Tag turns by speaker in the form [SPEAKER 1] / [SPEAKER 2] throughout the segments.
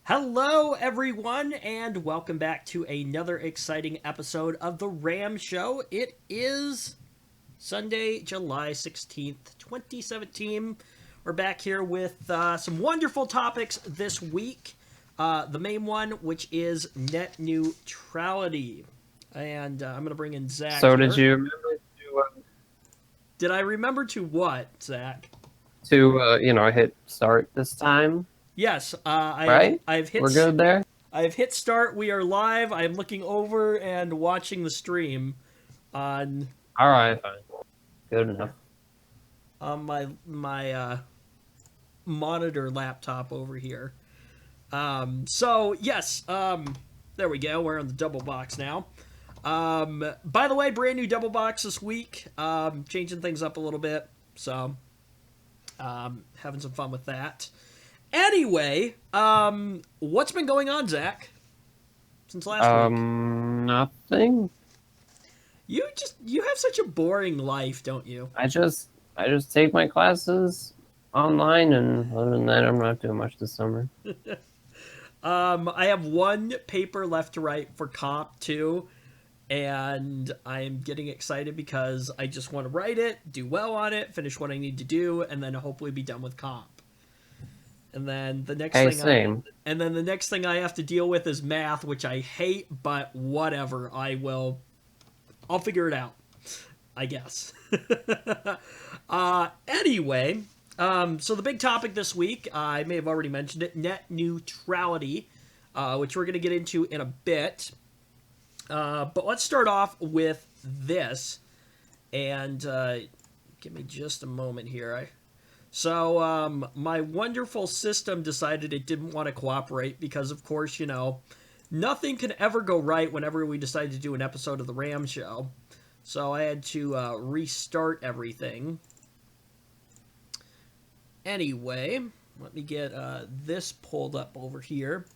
[SPEAKER 1] Hello, everyone, and welcome back to another exciting episode of The Ram Show. It is Sunday, July 16th, 2017. We're back here with some wonderful topics this week. The main one, which is net neutrality. And I'm going to bring in Zach
[SPEAKER 2] So did
[SPEAKER 1] here.
[SPEAKER 2] you remember
[SPEAKER 1] Did I remember to what, Zach?
[SPEAKER 2] hit start this time,
[SPEAKER 1] Yes,
[SPEAKER 2] right?
[SPEAKER 1] I've
[SPEAKER 2] We're
[SPEAKER 1] hit
[SPEAKER 2] good there.
[SPEAKER 1] I've hit start. We are live. I'm looking over and watching the stream on
[SPEAKER 2] All right, fine, good enough.
[SPEAKER 1] my monitor laptop over here. So yes, there we go. We're on the double box now. By the way, brand new double box this week. Changing things up a little bit. So having some fun with that. Anyway, what's been going on, Zach, since last week?
[SPEAKER 2] Nothing.
[SPEAKER 1] You have such a boring life, don't you?
[SPEAKER 2] I just take my classes online, and other than that, I'm not doing much this summer.
[SPEAKER 1] I have one paper left to write for comp too, and I'm getting excited because I just want to write it, do well on it, finish what I need to do, and then hopefully be done with comp. And then the next
[SPEAKER 2] Hey,
[SPEAKER 1] thing I
[SPEAKER 2] same.
[SPEAKER 1] and then the next thing I have to deal with is math, which I hate, but whatever. I'll figure it out, I guess. Anyway, so the big topic this week, I may have already mentioned it, net neutrality, which we're going to get into in a bit. But let's start off with this, and give me just a moment here. So my wonderful system decided it didn't want to cooperate because, of course, nothing can ever go right whenever we decide to do an episode of the Ram Show. So I had to restart everything. Anyway, let me get this pulled up over here.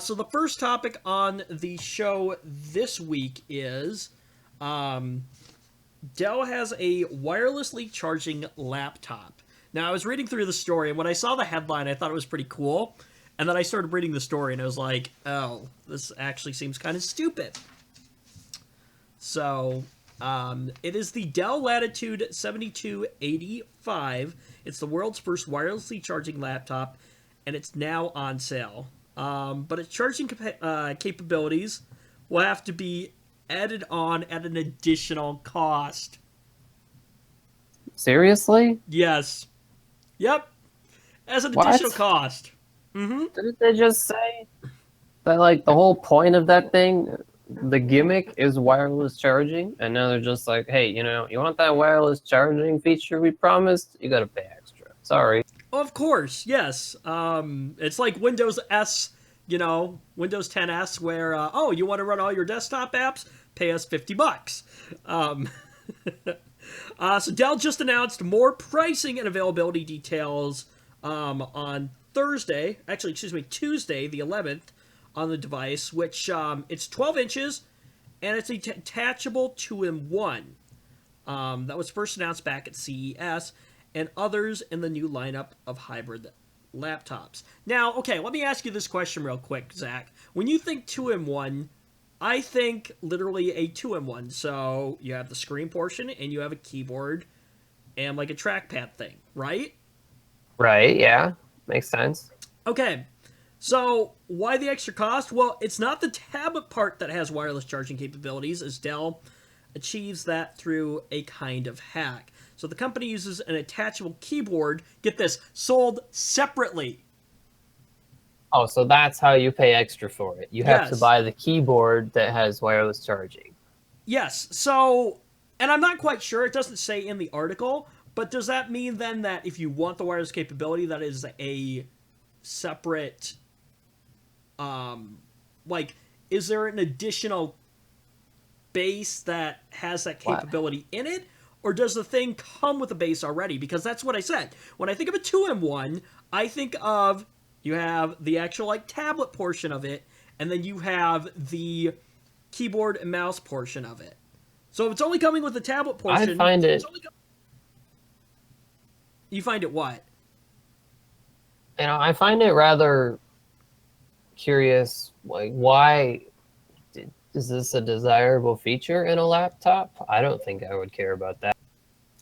[SPEAKER 1] So the first topic on the show this week is Dell has a wirelessly charging laptop. Now, I was reading through the story, and when I saw the headline, I thought it was pretty cool. And then I started reading the story, and I was like, oh, this actually seems kind of stupid. So, it is the Dell Latitude 7285. It's the world's first wirelessly charging laptop, and it's now on sale. But its charging capabilities will have to be added on at an additional cost.
[SPEAKER 2] Seriously?
[SPEAKER 1] Yes. Yep. As an additional
[SPEAKER 2] What?
[SPEAKER 1] cost. Mm-hmm.
[SPEAKER 2] Didn't they just say that like the whole point of that thing, the gimmick is wireless charging, and now they're just like, hey, you want that wireless charging feature we promised? You gotta pay extra. Sorry.
[SPEAKER 1] Of course, yes. It's like Windows S, Windows 10s, where you want to run all your desktop apps? Pay us $50. Um, so Dell just announced more pricing and availability details on Thursday. Actually, excuse me, Tuesday, the 11th, on the device, which it's 12 inches and it's a detachable 2-in-1. That was first announced back at CES, and others in the new lineup of hybrid laptops. Now, okay, let me ask you this question real quick, Zach. When you think 2-in-1, I think literally a 2-in-1. So you have the screen portion and you have a keyboard and like a trackpad thing, right?
[SPEAKER 2] Right? Yeah, makes sense.
[SPEAKER 1] Okay, so why the extra cost? Well, it's not the tablet part that has wireless charging capabilities, as Dell achieves that through a kind of hack. So the company uses an attachable keyboard, get this, sold separately.
[SPEAKER 2] Oh, so that's how you pay extra for it. You have to
[SPEAKER 1] Yes.
[SPEAKER 2] buy the keyboard that has wireless charging.
[SPEAKER 1] Yes. So, and I'm not quite sure, it doesn't say in the article, but does that mean then that if you want the wireless capability, that is a separate, like, is there an additional base that has that
[SPEAKER 2] What?
[SPEAKER 1] capability in it? Or does the thing come with a base already? Because that's what I said. When I think of a 2-in-1, I think of you have the actual like tablet portion of it, and then you have the keyboard and mouse portion of it. So if it's only coming with the tablet
[SPEAKER 2] I
[SPEAKER 1] portion,
[SPEAKER 2] find it,
[SPEAKER 1] you find it what?
[SPEAKER 2] I find it rather curious, like, why is this a desirable feature in a laptop? I don't think I would care about that.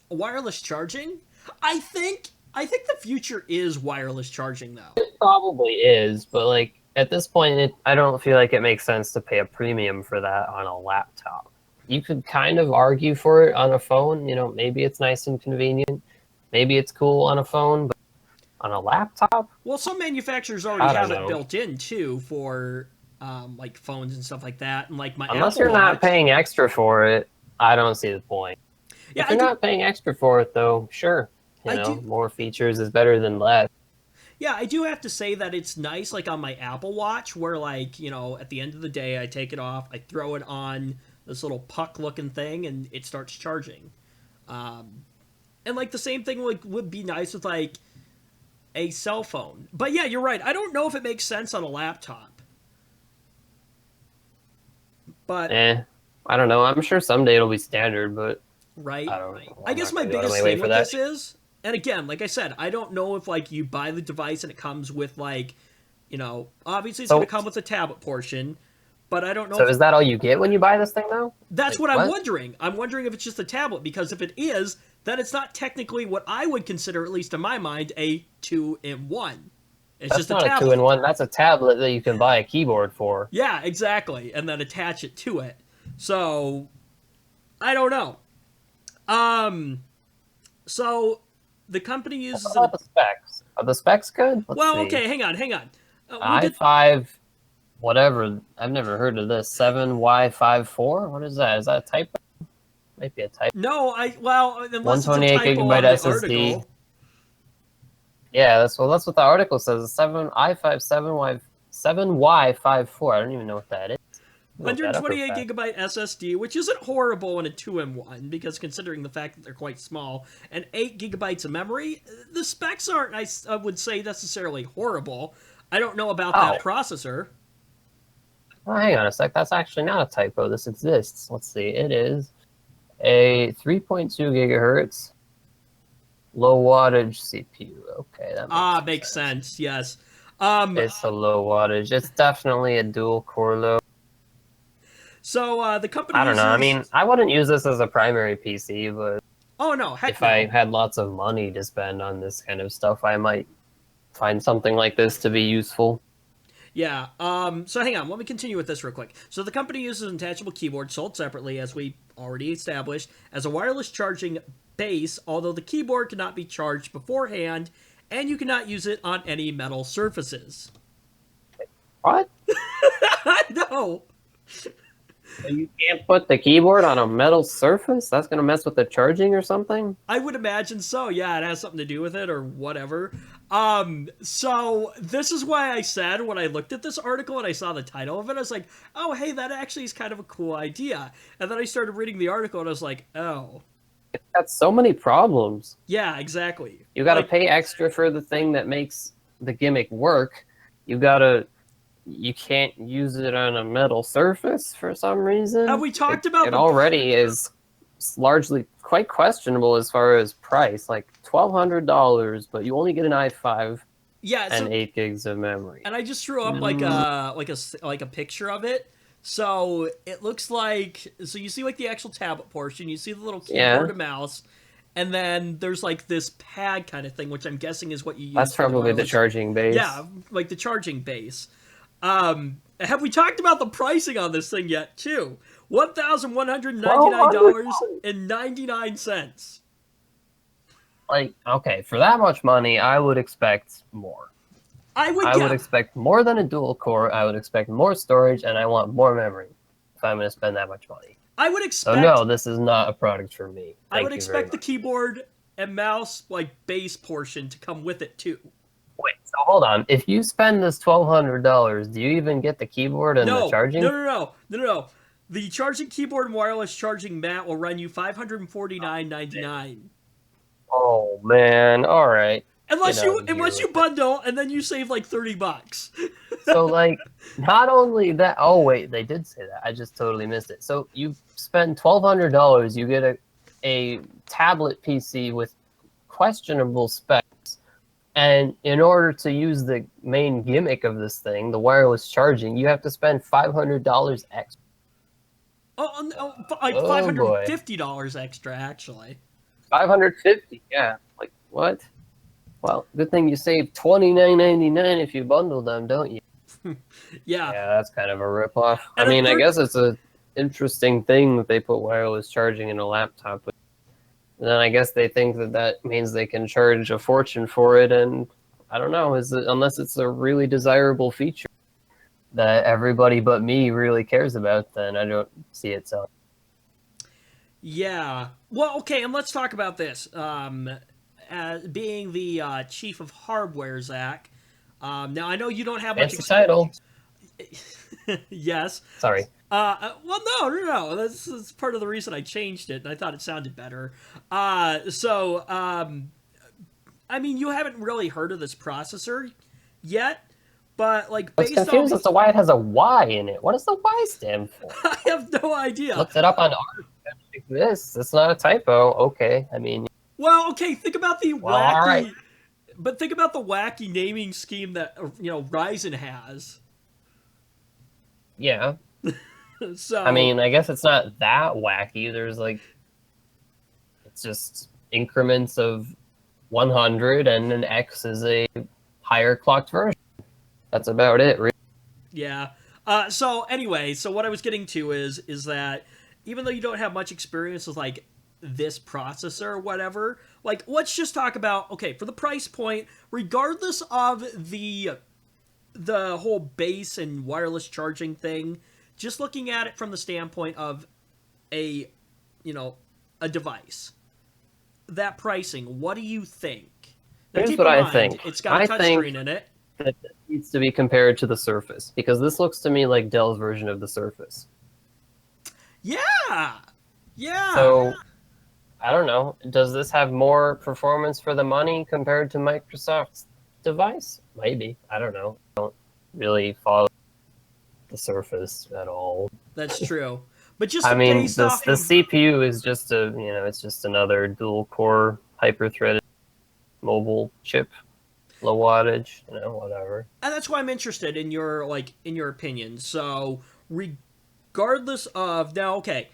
[SPEAKER 1] Wireless charging? I think the future is wireless charging though.
[SPEAKER 2] It probably is, but like at this point, I don't feel like it makes sense to pay a premium for that on a laptop. You could kind of argue for it on a phone. You know, maybe it's nice and convenient. Maybe it's cool on a phone, but on a laptop,
[SPEAKER 1] Well, some manufacturers already
[SPEAKER 2] I don't
[SPEAKER 1] have it
[SPEAKER 2] know.
[SPEAKER 1] built in too for like phones and stuff like that, and like my
[SPEAKER 2] Unless
[SPEAKER 1] Apple
[SPEAKER 2] you're not
[SPEAKER 1] Watch.
[SPEAKER 2] paying extra for it, I don't see the point.
[SPEAKER 1] Yeah,
[SPEAKER 2] If you're not paying extra for it, though, sure. You
[SPEAKER 1] I
[SPEAKER 2] know,
[SPEAKER 1] do.
[SPEAKER 2] more features is better than less.
[SPEAKER 1] Yeah, I do have to say that it's nice, like on my Apple Watch, where like at the end of the day, I take it off, I throw it on this little puck-looking thing, and it starts charging. And like the same thing would be nice with like a cell phone. But yeah, you're right. I don't know if it makes sense on a laptop. But
[SPEAKER 2] I don't know. I'm sure someday it'll be standard, but
[SPEAKER 1] right,
[SPEAKER 2] I don't know.
[SPEAKER 1] I
[SPEAKER 2] I'm
[SPEAKER 1] guess
[SPEAKER 2] not
[SPEAKER 1] my
[SPEAKER 2] gonna go out of
[SPEAKER 1] biggest
[SPEAKER 2] my way
[SPEAKER 1] thing
[SPEAKER 2] for
[SPEAKER 1] with
[SPEAKER 2] that.
[SPEAKER 1] this is, and again, like I said, I don't know if like you buy the device and it comes with like, obviously it's going to come with a tablet portion, but I don't know
[SPEAKER 2] So
[SPEAKER 1] if
[SPEAKER 2] is that all you get when you buy this thing, though?
[SPEAKER 1] that's
[SPEAKER 2] Like,
[SPEAKER 1] what I'm
[SPEAKER 2] what?
[SPEAKER 1] wondering. I'm wondering if it's just a tablet, because if it is, then it's not technically what I would consider, at least in my mind, a 2-in-1. It's
[SPEAKER 2] That's
[SPEAKER 1] just a
[SPEAKER 2] not a
[SPEAKER 1] tablet.
[SPEAKER 2] 2-in-1. That's a tablet that you can buy a keyboard for.
[SPEAKER 1] Yeah, exactly, and then attach it to it. So I don't know. So the company uses
[SPEAKER 2] What about the specs? Are the specs good? Let's
[SPEAKER 1] well,
[SPEAKER 2] see.
[SPEAKER 1] okay, hang on. We'll get
[SPEAKER 2] i5, whatever. I've never heard of this. 7Y54? What is that? Is that a typo? Might be a typo.
[SPEAKER 1] no. Unless it's a
[SPEAKER 2] 128
[SPEAKER 1] typo
[SPEAKER 2] gigabyte
[SPEAKER 1] on the
[SPEAKER 2] SSD.
[SPEAKER 1] article.
[SPEAKER 2] Yeah, that's what the article says. A 7Y54. I don't even know what that is. Look that up real
[SPEAKER 1] 128
[SPEAKER 2] fast.
[SPEAKER 1] gigabyte SSD, which isn't horrible in a 2-in-1, because considering the fact that they're quite small, and 8 gigabytes of memory, the specs aren't, I would say, necessarily horrible. I don't know about that processor.
[SPEAKER 2] Oh, hang on a sec. That's actually not a typo. This exists. Let's see. It is a 3.2 gigahertz low wattage CPU. Okay, that
[SPEAKER 1] Makes sense. Yes.
[SPEAKER 2] It's a low wattage. It's definitely a dual core though.
[SPEAKER 1] So the company.
[SPEAKER 2] I don't know. I mean, I wouldn't use this as a primary PC, but
[SPEAKER 1] oh no, heck
[SPEAKER 2] if
[SPEAKER 1] no.
[SPEAKER 2] I had lots of money to spend on this kind of stuff, I might find something like this to be useful.
[SPEAKER 1] Yeah. So hang on. Let me continue with this real quick. So the company uses an attachable keyboard sold separately, as we already established, as a wireless charging base, although the keyboard cannot be charged beforehand, and you cannot use it on any metal surfaces.
[SPEAKER 2] What?
[SPEAKER 1] I know.
[SPEAKER 2] So you can't put the keyboard on a metal surface? That's going to mess with the charging or something?
[SPEAKER 1] I would imagine so. Yeah, it has something to do with it or whatever. So this is why I said when I looked at this article and I saw the title of it, I was like, oh, hey, that actually is kind of a cool idea. And then I started reading the article and I was like, oh.
[SPEAKER 2] It's got so many problems.
[SPEAKER 1] Yeah, exactly.
[SPEAKER 2] You got to pay extra for the thing that makes the gimmick work. You can't use it on a metal surface for some reason.
[SPEAKER 1] Have we talked about
[SPEAKER 2] it already is largely quite questionable as far as price, like $1,200, but you only get an i5 and 8 gigs of memory.
[SPEAKER 1] And I just threw up like a picture of it. So it looks like, so you see like the actual tablet portion, you see the little keyboard and mouse, and then there's like this pad kind of thing, which I'm guessing is what you use.
[SPEAKER 2] That's probably the charging base.
[SPEAKER 1] Yeah, like the charging base. Have we talked about the pricing on this thing yet, too? $1,199.99.
[SPEAKER 2] Like, okay, for that much money, I would expect more. I would expect more than a dual core. I would expect more storage, and I want more memory if I'm going to spend that much money.
[SPEAKER 1] I would expect...
[SPEAKER 2] So no, this is not a product for me.
[SPEAKER 1] I would expect the keyboard and mouse, like, base portion to come with it, too.
[SPEAKER 2] Wait, so hold on. If you spend this $1,200, do you even get the keyboard and the charging?
[SPEAKER 1] No. The charging keyboard and wireless charging mat will run you $549.99.
[SPEAKER 2] Oh man! All right.
[SPEAKER 1] Unless you bundle, and then you save like $30.
[SPEAKER 2] So like, not only that. Oh wait, they did say that. I just totally missed it. So you spend $1,200, you get a tablet PC with questionable specs. And in order to use the main gimmick of this thing, the wireless charging, you have to spend $500 extra.
[SPEAKER 1] Like
[SPEAKER 2] Oh boy,
[SPEAKER 1] $550 extra, actually.
[SPEAKER 2] 550. Yeah, like what? Well, good thing you save $29.99 if you bundle them, don't you?
[SPEAKER 1] Yeah.
[SPEAKER 2] Yeah, that's kind of a ripoff. I
[SPEAKER 1] And a
[SPEAKER 2] mean, I
[SPEAKER 1] third.
[SPEAKER 2] guess it's a interesting thing that they put wireless charging in a laptop, but then I guess they think that that means they can charge a fortune for it, and I don't know, unless it's a really desirable feature that everybody but me really cares about, then I don't see it selling.
[SPEAKER 1] Yeah. Well, okay, and let's talk about this. Being the chief of hardware, Zach. Now I know you don't have much
[SPEAKER 2] Fancy title.
[SPEAKER 1] yes.
[SPEAKER 2] Sorry.
[SPEAKER 1] Well, no. That's part of the reason I changed it, and I thought it sounded better. I mean, you haven't really heard of this processor yet, but like
[SPEAKER 2] I was
[SPEAKER 1] based
[SPEAKER 2] confused
[SPEAKER 1] on,
[SPEAKER 2] as to why it has a Y in it. What does the Y stand for?
[SPEAKER 1] I have no idea.
[SPEAKER 2] Looked it up on art. Like this. It's not a typo. Okay. I mean,
[SPEAKER 1] Well, okay, think about the
[SPEAKER 2] well, all right.
[SPEAKER 1] wacky, but think about the wacky naming scheme that Ryzen has.
[SPEAKER 2] Yeah.
[SPEAKER 1] So
[SPEAKER 2] I mean, I guess it's not that wacky. There's like, it's just increments of 100, and an X is a higher clocked version. That's about it, really.
[SPEAKER 1] yeah. So anyway, so what I was getting to is that even though you don't have much experience with like this processor or whatever, like let's just talk about, okay, for the price point, regardless of the whole base and wireless charging thing, just looking at it from the standpoint of a a device, that pricing, what do you think? Now
[SPEAKER 2] Here's
[SPEAKER 1] keep
[SPEAKER 2] what
[SPEAKER 1] in
[SPEAKER 2] I
[SPEAKER 1] mind,
[SPEAKER 2] think.
[SPEAKER 1] it's got a
[SPEAKER 2] I think
[SPEAKER 1] touchscreen in it.
[SPEAKER 2] that this needs to be compared to the Surface, because this looks to me like Dell's version of the Surface.
[SPEAKER 1] Yeah, yeah.
[SPEAKER 2] So I don't know. Does this have more performance for the money compared to Microsoft's device? Maybe. I don't know. I don't really follow the Surface at all.
[SPEAKER 1] That's true. But just
[SPEAKER 2] I mean,
[SPEAKER 1] based
[SPEAKER 2] this
[SPEAKER 1] off
[SPEAKER 2] the
[SPEAKER 1] of,
[SPEAKER 2] CPU is just it's just another dual core hyper-threaded mobile chip, low wattage, whatever.
[SPEAKER 1] and that's why I'm interested in your opinion. So regardless of now, okay,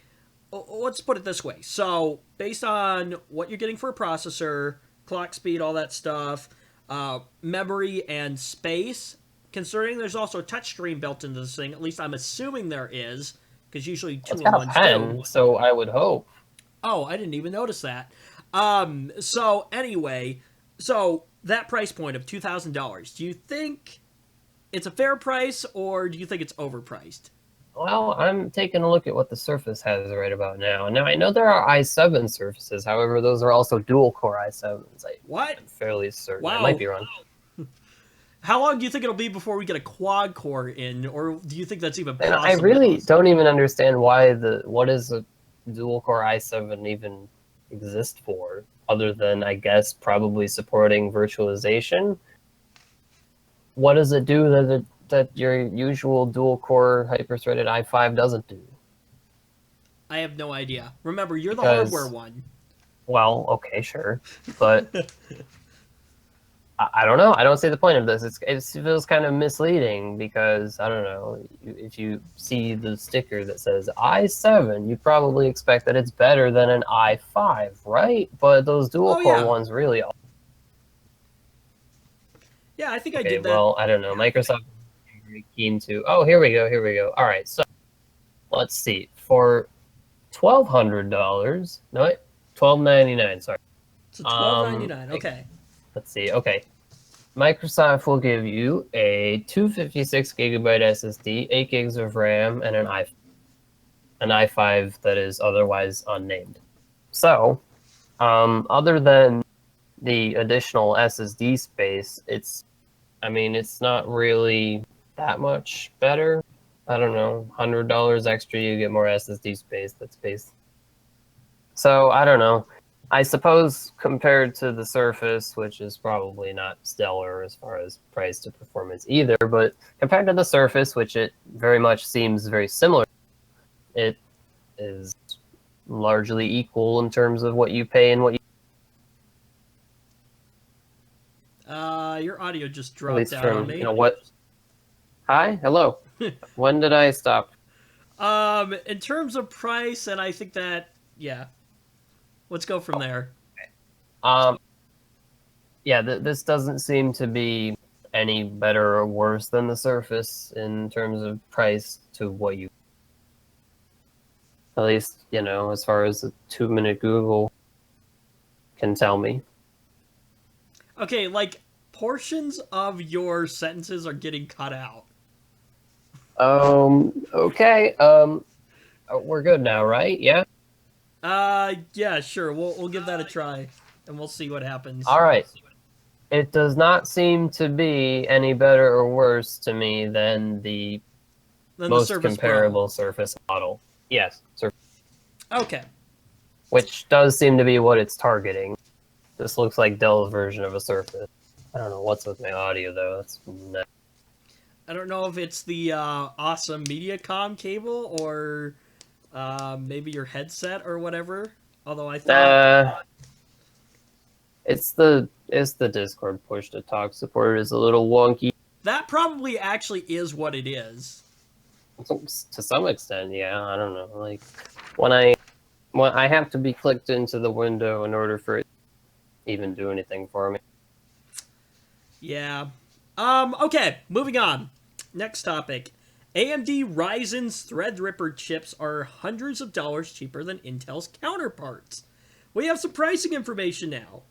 [SPEAKER 1] let's put it this way. So based on what you're getting for a processor, clock speed, all that stuff, memory and space, considering there's also a touchscreen built into this thing, at least I'm assuming there is, because usually
[SPEAKER 2] It's
[SPEAKER 1] two in
[SPEAKER 2] got a
[SPEAKER 1] ones
[SPEAKER 2] pen,
[SPEAKER 1] do.
[SPEAKER 2] so I would hope.
[SPEAKER 1] Oh, I didn't even notice that. So anyway, so that price point of $2,000, do you think it's a fair price or do you think it's overpriced?
[SPEAKER 2] Well, I'm taking a look at what the Surface has right about now. Now, I know there are i7 Surfaces. However, those are also dual-core i7s.
[SPEAKER 1] What?
[SPEAKER 2] I'm fairly certain. I might
[SPEAKER 1] Wow.
[SPEAKER 2] be wrong.
[SPEAKER 1] How long do you think it'll be before we get a quad core in, or do you think that's even
[SPEAKER 2] And I
[SPEAKER 1] possible?
[SPEAKER 2] really don't even understand what is a dual-core i7 even exist for, other than, I guess, probably supporting virtualization. What does it do that your usual dual-core hyper-threaded i5 doesn't do?
[SPEAKER 1] I have no idea. Remember, you're the hardware
[SPEAKER 2] Because,
[SPEAKER 1] one.
[SPEAKER 2] well, okay, sure, but I don't know. I don't see the point of this. It feels kind of misleading because, I don't know, if you see the sticker that says i7, you probably expect that it's better than an i5, right? But those
[SPEAKER 1] Oh
[SPEAKER 2] dual-core
[SPEAKER 1] yeah,
[SPEAKER 2] ones really are.
[SPEAKER 1] yeah. I think I
[SPEAKER 2] Okay,
[SPEAKER 1] did that.
[SPEAKER 2] well, I don't know. Microsoft is very keen to... Oh, here we go. All right, so let's see. For $1,200... No, wait, $1,299, sorry.
[SPEAKER 1] It's a 12.99. Okay.
[SPEAKER 2] Let's see. Okay. Microsoft will give you a 256 gigabyte SSD, 8 gigs of RAM, and an i5 that is otherwise unnamed. So, other than the additional SSD space, it's not really that much better. I don't know, $100 extra, you get more SSD space. That's based. So I don't know. I suppose compared to the Surface, which is probably not stellar as far as price to performance either, but compared to the Surface, which it very much seems very similar, it is largely equal in terms of what you pay and what you...
[SPEAKER 1] Your audio just
[SPEAKER 2] At
[SPEAKER 1] dropped
[SPEAKER 2] least
[SPEAKER 1] out on
[SPEAKER 2] from,
[SPEAKER 1] me.
[SPEAKER 2] what? Hi? Hello. When did I stop?
[SPEAKER 1] In terms of price, and I think that, yeah, let's go from there.
[SPEAKER 2] Um, yeah, this doesn't seem to be any better or worse than the Surface in terms of price to what you, at least, as far as a 2-minute Google can tell me.
[SPEAKER 1] Okay, like, portions of your sentences are getting cut out.
[SPEAKER 2] Okay. We're good now, right? Yeah?
[SPEAKER 1] Yeah, sure, we'll give that a try, and we'll see what happens.
[SPEAKER 2] All right. It does not seem to be any better or worse to me than the
[SPEAKER 1] Then the
[SPEAKER 2] most
[SPEAKER 1] Surface Pro.
[SPEAKER 2] comparable Surface model. Yes,
[SPEAKER 1] Okay.
[SPEAKER 2] which does seem to be what it's targeting. This looks like Dell's version of a Surface. I don't know what's with my audio though. That's nuts.
[SPEAKER 1] I don't know if it's the awesome MediaCom cable or maybe your headset or whatever. Although I thought
[SPEAKER 2] It's the Discord push to talk support is a little wonky
[SPEAKER 1] that probably actually is what it is.
[SPEAKER 2] to some extent. Yeah, I don't know. Like when I have to be clicked into the window in order for it to even do anything for me.
[SPEAKER 1] Yeah. Okay, moving on. Next topic. AMD Ryzen's Threadripper chips are hundreds of dollars cheaper than Intel's counterparts. We have some pricing information now.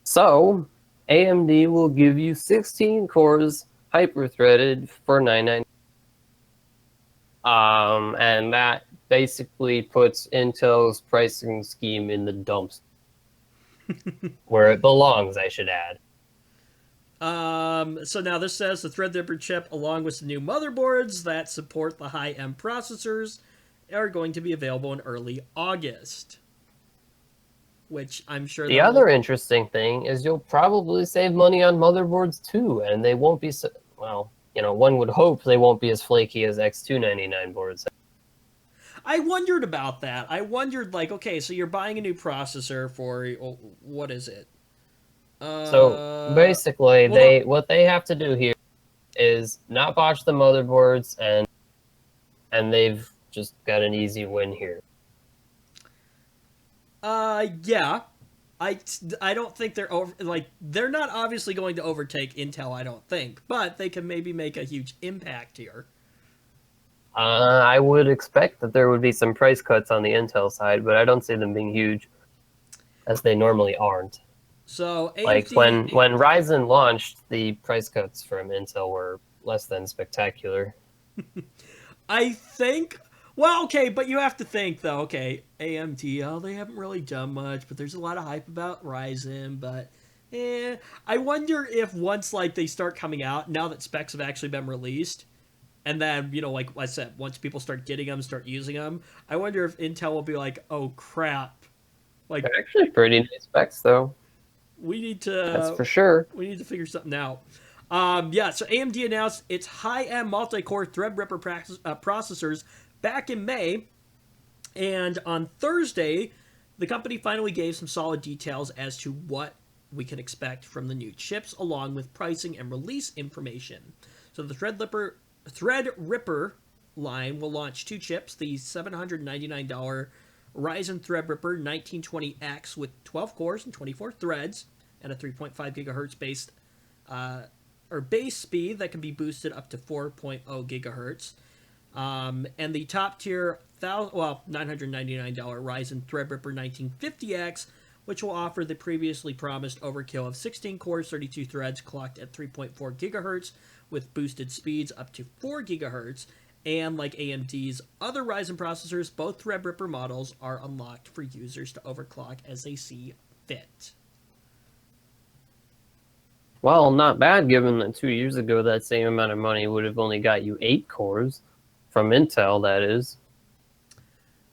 [SPEAKER 2] So, AMD will give you 16 cores hyper-threaded for $999. And that basically puts Intel's pricing scheme in the dumps. Where it belongs, I should add.
[SPEAKER 1] So now this says the Threadripper chip, along with the new motherboards that support the high-end processors, are going to be available in early August. Which I'm sure
[SPEAKER 2] the other interesting thing is you'll probably save money on motherboards too, and they won't be so, well, one would hope they won't be as flaky as X299 boards.
[SPEAKER 1] I wondered about that. I wondered, like, okay, so you're buying a new processor for, what is it?
[SPEAKER 2] So basically, what they have to do here is not botch the motherboards, and they've just got an easy win here.
[SPEAKER 1] Yeah. I don't think they're not obviously going to overtake Intel, I don't think, but they can maybe make a huge impact here.
[SPEAKER 2] I would expect that there would be some price cuts on the Intel side, but I don't see them being huge, as they normally aren't.
[SPEAKER 1] So AMD,
[SPEAKER 2] like when Ryzen launched, the price cuts from Intel were less than spectacular.
[SPEAKER 1] I think. Well, okay, but you have to think though. Okay, AMD, they haven't really done much, but there's a lot of hype about Ryzen. But I wonder if once they start coming out, now that specs have actually been released, and then like I said, once people start getting them, start using them, I wonder if Intel will be like, oh crap,
[SPEAKER 2] they're actually pretty nice specs though.
[SPEAKER 1] We need to.
[SPEAKER 2] That's for sure.
[SPEAKER 1] We need to figure something out. Yeah, so AMD announced its high-end multi-core Threadripper processors back in May, and on Thursday, the company finally gave some solid details as to what we can expect from the new chips, along with pricing and release information. So the Threadripper line will launch 2 chips, the $799 Ryzen Threadripper 1920X with 12 cores and 24 threads, and a 3.5 gigahertz base speed that can be boosted up to 4.0 gigahertz. And the top tier $999 Ryzen Threadripper 1950X, which will offer the previously promised overkill of 16 cores, 32 threads, clocked at 3.4 gigahertz, with boosted speeds up to 4 gigahertz. And like AMD's other Ryzen processors, both Threadripper models are unlocked for users to overclock as they see fit.
[SPEAKER 2] Well, not bad, given that 2 years ago that same amount of money would have only got you 8 cores. From Intel, that is.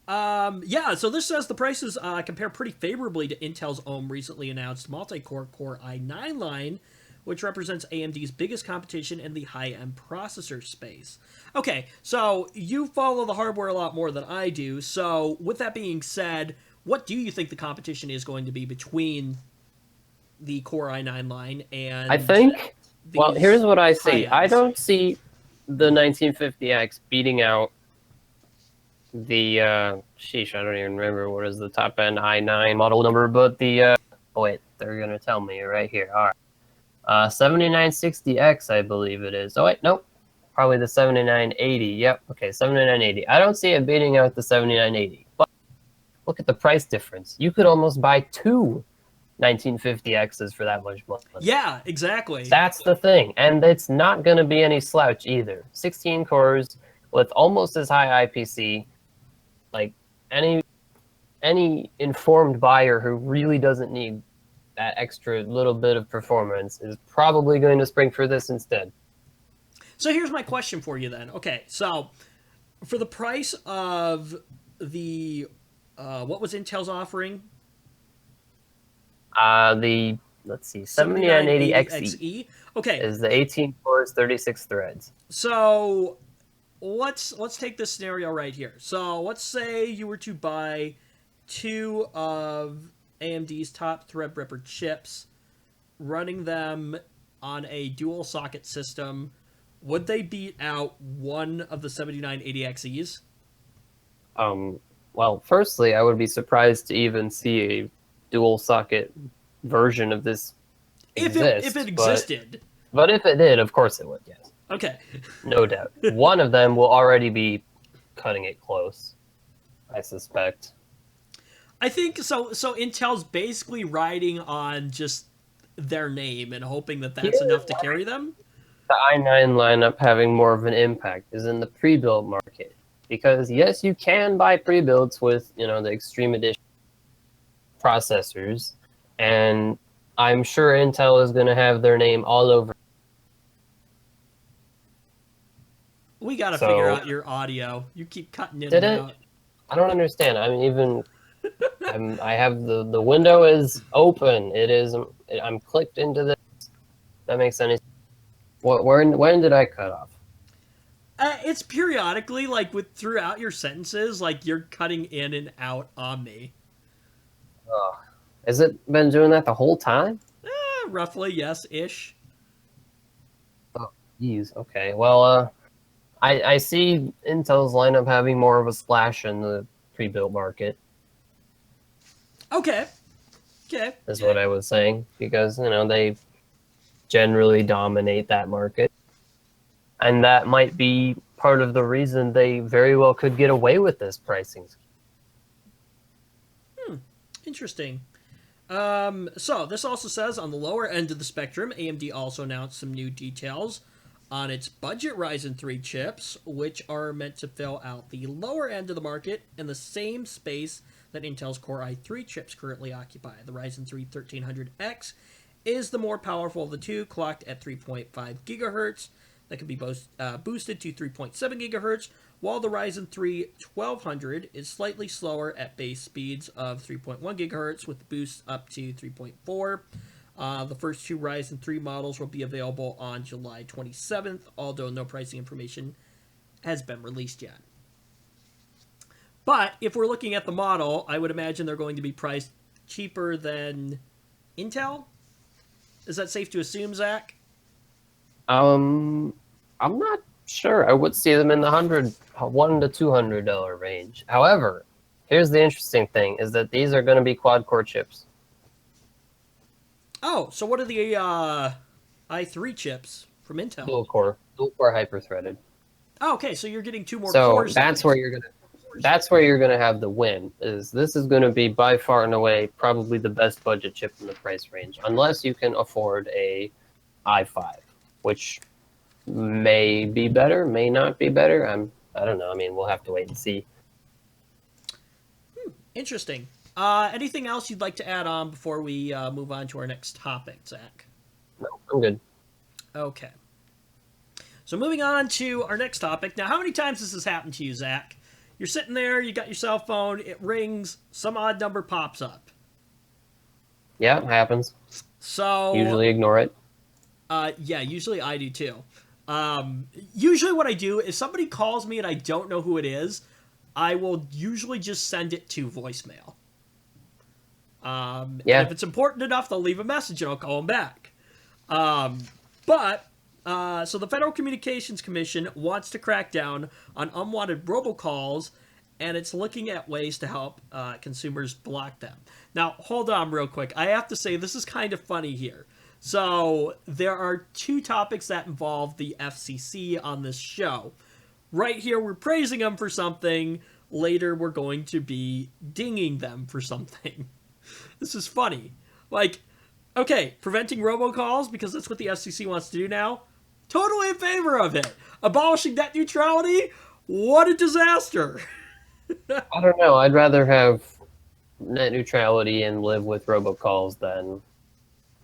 [SPEAKER 1] Yeah, so this says the prices compare pretty favorably to Intel's own recently announced multi-core Core i9 line, which represents AMD's biggest competition in the high-end processor space. Okay, so you follow the hardware a lot more than I do, so with that being said, what do you think the competition is going to be between the Core i9 line and
[SPEAKER 2] I think, well,
[SPEAKER 1] these
[SPEAKER 2] here's what I
[SPEAKER 1] high
[SPEAKER 2] see. I
[SPEAKER 1] ends.
[SPEAKER 2] don't see the 1950X beating out the, sheesh, I don't even remember what is the top end i9 model number, but the, oh wait, they're going to tell me right here. All right. 7960X, I believe it is. Oh wait, nope. Probably the 7980. Yep. Okay, 7980. I don't see it beating out the 7980. But look at the price difference. You could almost buy two 1950Xs for that much money.
[SPEAKER 1] Yeah, exactly.
[SPEAKER 2] That's the thing. And it's not going to be any slouch either. 16 cores with almost as high IPC. Like any informed buyer who really doesn't need that extra little bit of performance is probably going to spring for this instead.
[SPEAKER 1] So here's my question for you then. Okay, so for the price of the what was Intel's offering?
[SPEAKER 2] The let's see, 7980 XE
[SPEAKER 1] Okay,
[SPEAKER 2] is the 18 cores, 36 threads.
[SPEAKER 1] so let's take this scenario right here. So let's say you were to buy two of AMD's top Threadripper chips, running them on a dual socket system. Would they beat out one of the 7980XEs?
[SPEAKER 2] Well, firstly, I would be surprised to even see a dual socket version of this exist.
[SPEAKER 1] If it existed.
[SPEAKER 2] But if it did, of course it would, yes.
[SPEAKER 1] Okay.
[SPEAKER 2] No doubt. One of them will already be cutting it close, I suspect.
[SPEAKER 1] I think so. So Intel's basically riding on just their name and hoping that that's enough to carry them.
[SPEAKER 2] The i9 lineup having more of an impact is in the pre-built market. Because yes, you can buy pre-builds with, the Extreme Edition processors, and I'm sure Intel is going to have their name all over.
[SPEAKER 1] We got to figure out your audio. You keep cutting in
[SPEAKER 2] and
[SPEAKER 1] out.
[SPEAKER 2] I don't understand. I mean, even I have the window is open. I'm clicked into this. That makes any sense. When did I cut off?
[SPEAKER 1] It's periodically, like throughout your sentences, like you're cutting in and out on me.
[SPEAKER 2] Has it been doing that the whole time?
[SPEAKER 1] Roughly, yes, ish.
[SPEAKER 2] Oh, geez. Okay. Well, I see Intel's lineup having more of a splash in the pre-built market.
[SPEAKER 1] Okay.
[SPEAKER 2] Is what I was saying, because they generally dominate that market. And that might be part of the reason they very well could get away with this pricing.
[SPEAKER 1] Interesting. So this also says on the lower end of the spectrum, AMD also announced some new details on its budget Ryzen 3 chips, which are meant to fill out the lower end of the market in the same space that Intel's Core i3 chips currently occupy. The Ryzen 3 1300X is the more powerful of the two, clocked at 3.5 gigahertz. That can be boosted to 3.7 gigahertz, while the Ryzen 3 1200 is slightly slower at base speeds of 3.1 gigahertz with boosts up to 3.4. The first two Ryzen 3 models will be available on July 27th, although no pricing information has been released yet. But if we're looking at the model, I would imagine they're going to be priced cheaper than Intel. Is that safe to assume, Zach?
[SPEAKER 2] I'm not sure. I would see them in the $100 to $200 range. However, here's the interesting thing: is that these are going to be quad-core chips.
[SPEAKER 1] Oh, so what are the i3 chips from Intel?
[SPEAKER 2] Dual-core hyper-threaded.
[SPEAKER 1] Oh, okay, so you're getting two more
[SPEAKER 2] So
[SPEAKER 1] cores.
[SPEAKER 2] that's where you're gonna have the win. This is going to be by far and away probably the best budget chip in the price range, unless you can afford a i5, which may be better, may not be better. I don't know. I mean, we'll have to wait and see.
[SPEAKER 1] Interesting. Anything else you'd like to add on before we move on to our next topic, Zach?
[SPEAKER 2] No, I'm good.
[SPEAKER 1] Okay. So moving on to our next topic. Now, how many times has this happened to you, Zach? You're sitting there, you got your cell phone, it rings, some odd number pops up.
[SPEAKER 2] Yeah, it happens.
[SPEAKER 1] So
[SPEAKER 2] usually ignore it.
[SPEAKER 1] Yeah, usually I do too. Usually what I do, if somebody calls me and I don't know who it is, I will usually just send it to voicemail. And if it's important enough, they'll leave a message and I'll call them back. So the Federal Communications Commission wants to crack down on unwanted robocalls, and it's looking at ways to help consumers block them. Now, hold on real quick. I have to say, this is kind of funny here. So there are two topics that involve the FCC on this show. Right here, we're praising them for something. Later, we're going to be dinging them for something. This is funny. Like, okay, preventing robocalls, because that's what the FCC wants to do now. Totally in favor of it. Abolishing net neutrality? What a disaster.
[SPEAKER 2] I don't know. I'd rather have net neutrality and live with robocalls than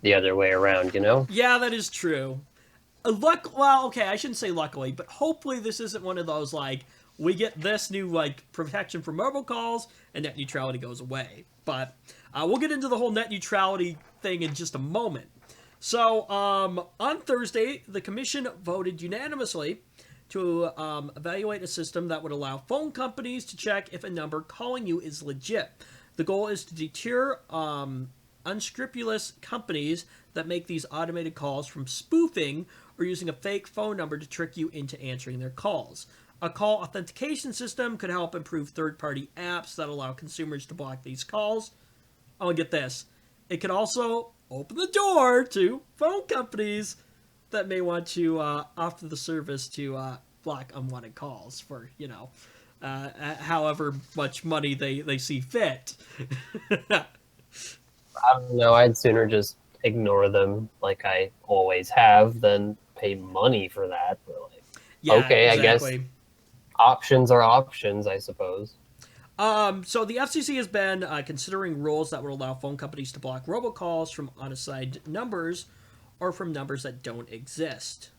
[SPEAKER 2] the other way around, you know?
[SPEAKER 1] Yeah, that is true. Well, okay, I shouldn't say luckily, but hopefully this isn't one of those, like, we get this new, like, protection from robocalls, and net neutrality goes away. But we'll get into the whole net neutrality thing in just a moment. So, on Thursday, the commission voted unanimously to evaluate a system that would allow phone companies to check if a number calling you is legit. The goal is to deter unscrupulous companies that make these automated calls from spoofing or using a fake phone number to trick you into answering their calls. A call authentication system could help improve third-party apps that allow consumers to block these calls. Oh, and get this. It could also open the door to phone companies that may want to offer the service to block unwanted calls for, however much money they see fit.
[SPEAKER 2] I don't know. I'd sooner just ignore them like I always have than pay money for that. But like,
[SPEAKER 1] yeah,
[SPEAKER 2] okay,
[SPEAKER 1] exactly.
[SPEAKER 2] I guess options are options, I suppose.
[SPEAKER 1] So the FCC has been considering rules that would allow phone companies to block robocalls from unassigned numbers or from numbers that don't exist.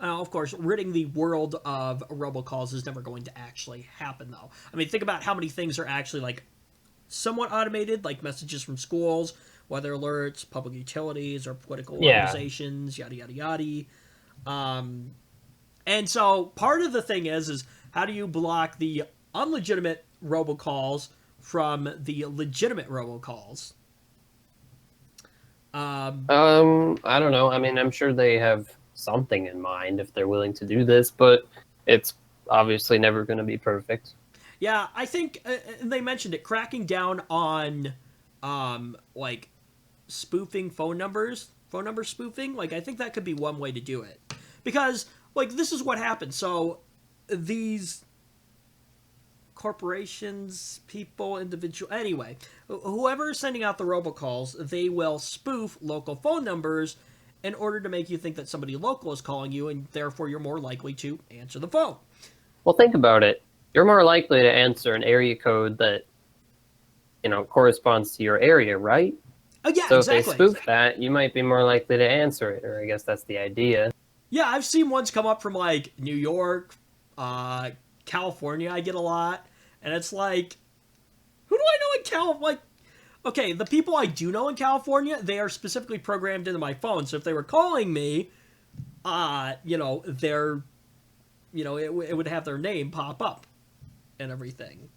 [SPEAKER 1] Of course, ridding the world of robocalls is never going to actually happen, though. I mean, think about how many things are actually, like, somewhat automated, like messages from schools, weather alerts, public utilities, or political organizations, yada, yada, yada. And so part of the thing is how do you block the unlegitimate robocalls from the legitimate robocalls?
[SPEAKER 2] I don't know. I mean, I'm sure they have something in mind if they're willing to do this, but it's obviously never going to be perfect.
[SPEAKER 1] Yeah, I think they mentioned it, cracking down on, like, spoofing phone number spoofing. Like, I think that could be one way to do it. Because, like, this is what happens. So, these corporations, people, individual, anyway, whoever is sending out the robocalls, they will spoof local phone numbers in order to make you think that somebody local is calling you, and therefore you're more likely to answer the phone.
[SPEAKER 2] Well, think about it. You're more likely to answer an area code that, corresponds to your area, right?
[SPEAKER 1] Oh, yeah,
[SPEAKER 2] so
[SPEAKER 1] exactly.
[SPEAKER 2] if they spoof that, you might be more likely to answer it, or I guess that's the idea.
[SPEAKER 1] Yeah, I've seen ones come up from, like, New York, California I get a lot, and it's like, who do I know in California? Like, okay, the people I do know in California, they are specifically programmed into my phone, so if they were calling me, it would have their name pop up and everything.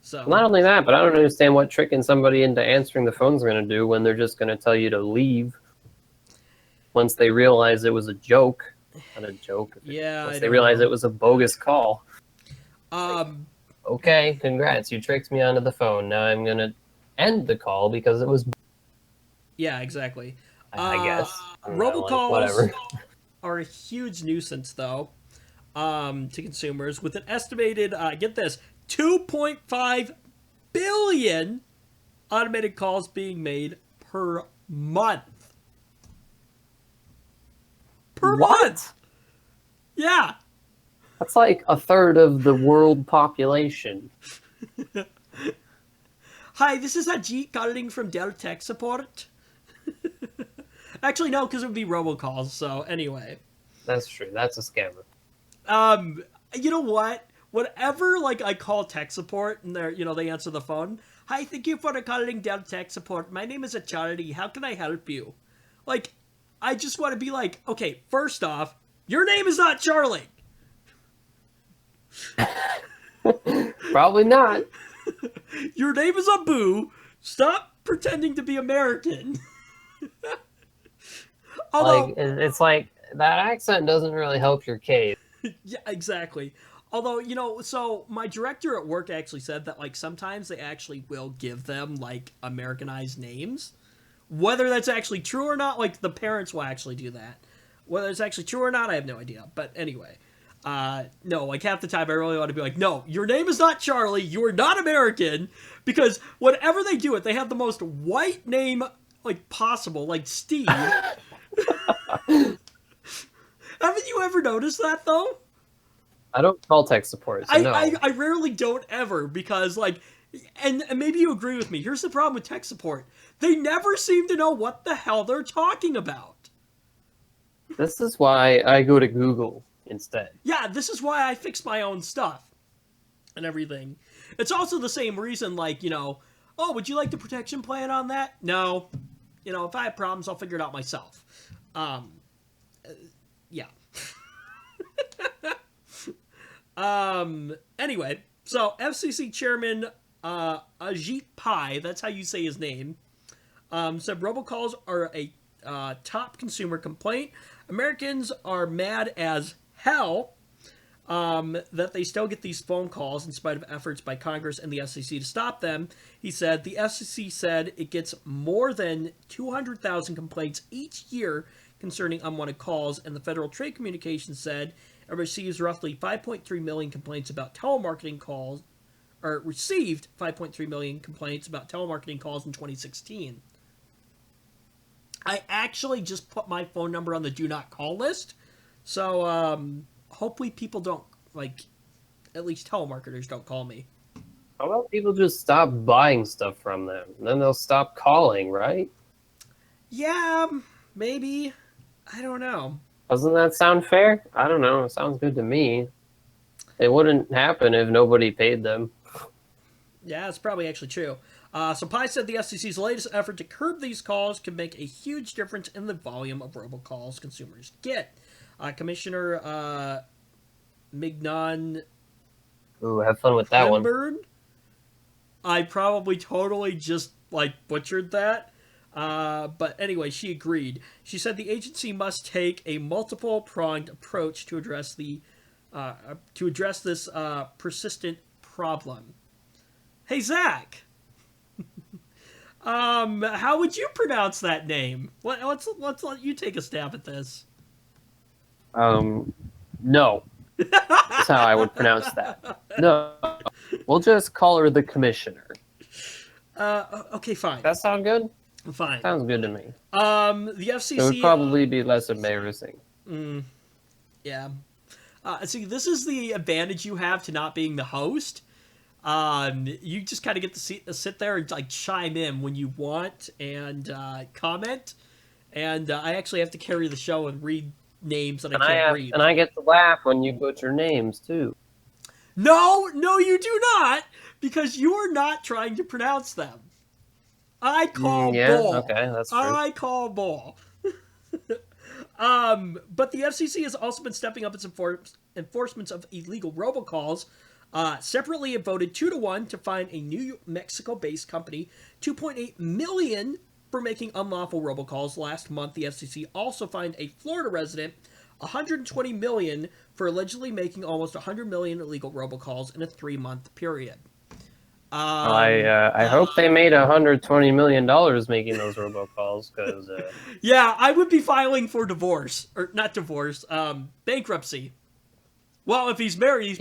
[SPEAKER 1] So
[SPEAKER 2] not only that, but I don't understand what tricking somebody into answering the phone's going to do when they're just going to tell you to leave once they realize it was a joke. Not a joke.
[SPEAKER 1] Yeah,
[SPEAKER 2] once they realize it was a bogus call. Okay, congrats, you tricked me onto the phone. Now I'm going to end the call because it was...
[SPEAKER 1] Yeah, exactly.
[SPEAKER 2] I guess.
[SPEAKER 1] Robocalls are a huge nuisance, though, to consumers, with an estimated, get this, 2.5 billion automated calls being made per month. Per month! Yeah.
[SPEAKER 2] That's like a third of the world population.
[SPEAKER 1] Hi, this is Ajit calling from Dell Tech Support. Actually, no, because it would be robocalls, so anyway.
[SPEAKER 2] That's true. That's a scammer.
[SPEAKER 1] You know what? Whenever, like, I call tech support and they answer the phone. Hi, thank you for calling Dell Tech Support. My name is Charlie. How can I help you? Like, I just want to be like, okay, first off, your name is not Charlie.
[SPEAKER 2] Probably not.
[SPEAKER 1] Your name is Abu. Stop pretending to be American.
[SPEAKER 2] Like
[SPEAKER 1] Although,
[SPEAKER 2] it's like that accent doesn't really help your case.
[SPEAKER 1] yeah, exactly. Although, so my director at work actually said that, like, sometimes they actually will give them, like, Americanized names. Whether that's actually true or not, like, the parents will actually do that. Whether it's actually true or not, I have no idea. But anyway, no, like, half the time I really want to be like, no, your name is not Charlie, you are not American, because whenever they do it, they have the most white name, like, possible, like Steve. Haven't you ever noticed that, though?
[SPEAKER 2] I don't call tech support, so no.
[SPEAKER 1] I rarely don't ever, because, like, and maybe you agree with me. Here's the problem with tech support. They never seem to know what the hell they're talking about.
[SPEAKER 2] This is why I go to Google instead.
[SPEAKER 1] Yeah, this is why I fix my own stuff and everything. It's also the same reason, like, oh, would you like the protection plan on that? No. If I have problems, I'll figure it out myself. Yeah. Anyway, so FCC Chairman Ajit Pai, that's how you say his name, said robocalls are a top consumer complaint. Americans are mad as hell that they still get these phone calls in spite of efforts by Congress and the FCC to stop them. He said the FCC said it gets more than 200,000 complaints each year concerning unwanted calls, and the Federal Trade Communications said it receives roughly 5.3 million complaints about telemarketing calls, or received 5.3 million complaints about telemarketing calls in 2016. I actually just put my phone number on the do not call list, so hopefully people don't, like, at least telemarketers don't call me.
[SPEAKER 2] How about people just stop buying stuff from them? Then they'll stop calling, right?
[SPEAKER 1] Yeah, maybe. I don't know.
[SPEAKER 2] Doesn't that sound fair? I don't know. It sounds good to me. It wouldn't happen if nobody paid them.
[SPEAKER 1] Yeah, it's probably actually true. So Pai said the FCC's latest effort to curb these calls could make a huge difference in the volume of robocalls consumers get. Commissioner Mignon
[SPEAKER 2] Ooh, have fun with that
[SPEAKER 1] Pemberton?
[SPEAKER 2] one.
[SPEAKER 1] I probably totally just, like, butchered that. But anyway, she agreed. She said the agency must take a multiple-pronged approach to address this persistent problem. Hey, Zach. How would you pronounce that name? Let's let you take a stab at this.
[SPEAKER 2] No. That's how I would pronounce that. No. We'll just call her the commissioner.
[SPEAKER 1] Okay, fine.
[SPEAKER 2] That sound good?
[SPEAKER 1] Fine.
[SPEAKER 2] Sounds good to me.
[SPEAKER 1] The FCC...
[SPEAKER 2] It would probably be less embarrassing.
[SPEAKER 1] Yeah. See, this is the advantage you have to not being the host. You just kind of get to sit there and, like, chime in when you want and comment. And I actually have to carry the show and read names that I can't read.
[SPEAKER 2] And I get to laugh when you butcher names, too.
[SPEAKER 1] No, you do not, because you are not trying to pronounce them. I call bull.
[SPEAKER 2] Okay, that's true.
[SPEAKER 1] I call bull. But the FCC has also been stepping up its enforcement of illegal robocalls. Separately, it voted 2-1 to fine a New Mexico-based company $2.8 million for making unlawful robocalls. Last month, the FCC also fined a Florida resident $120 million for allegedly making almost 100 million illegal robocalls in a 3-month period.
[SPEAKER 2] I hope they made $120 million making those robocalls, because...
[SPEAKER 1] yeah, I would be filing for divorce. Or, not divorce, bankruptcy. Well, if he's married,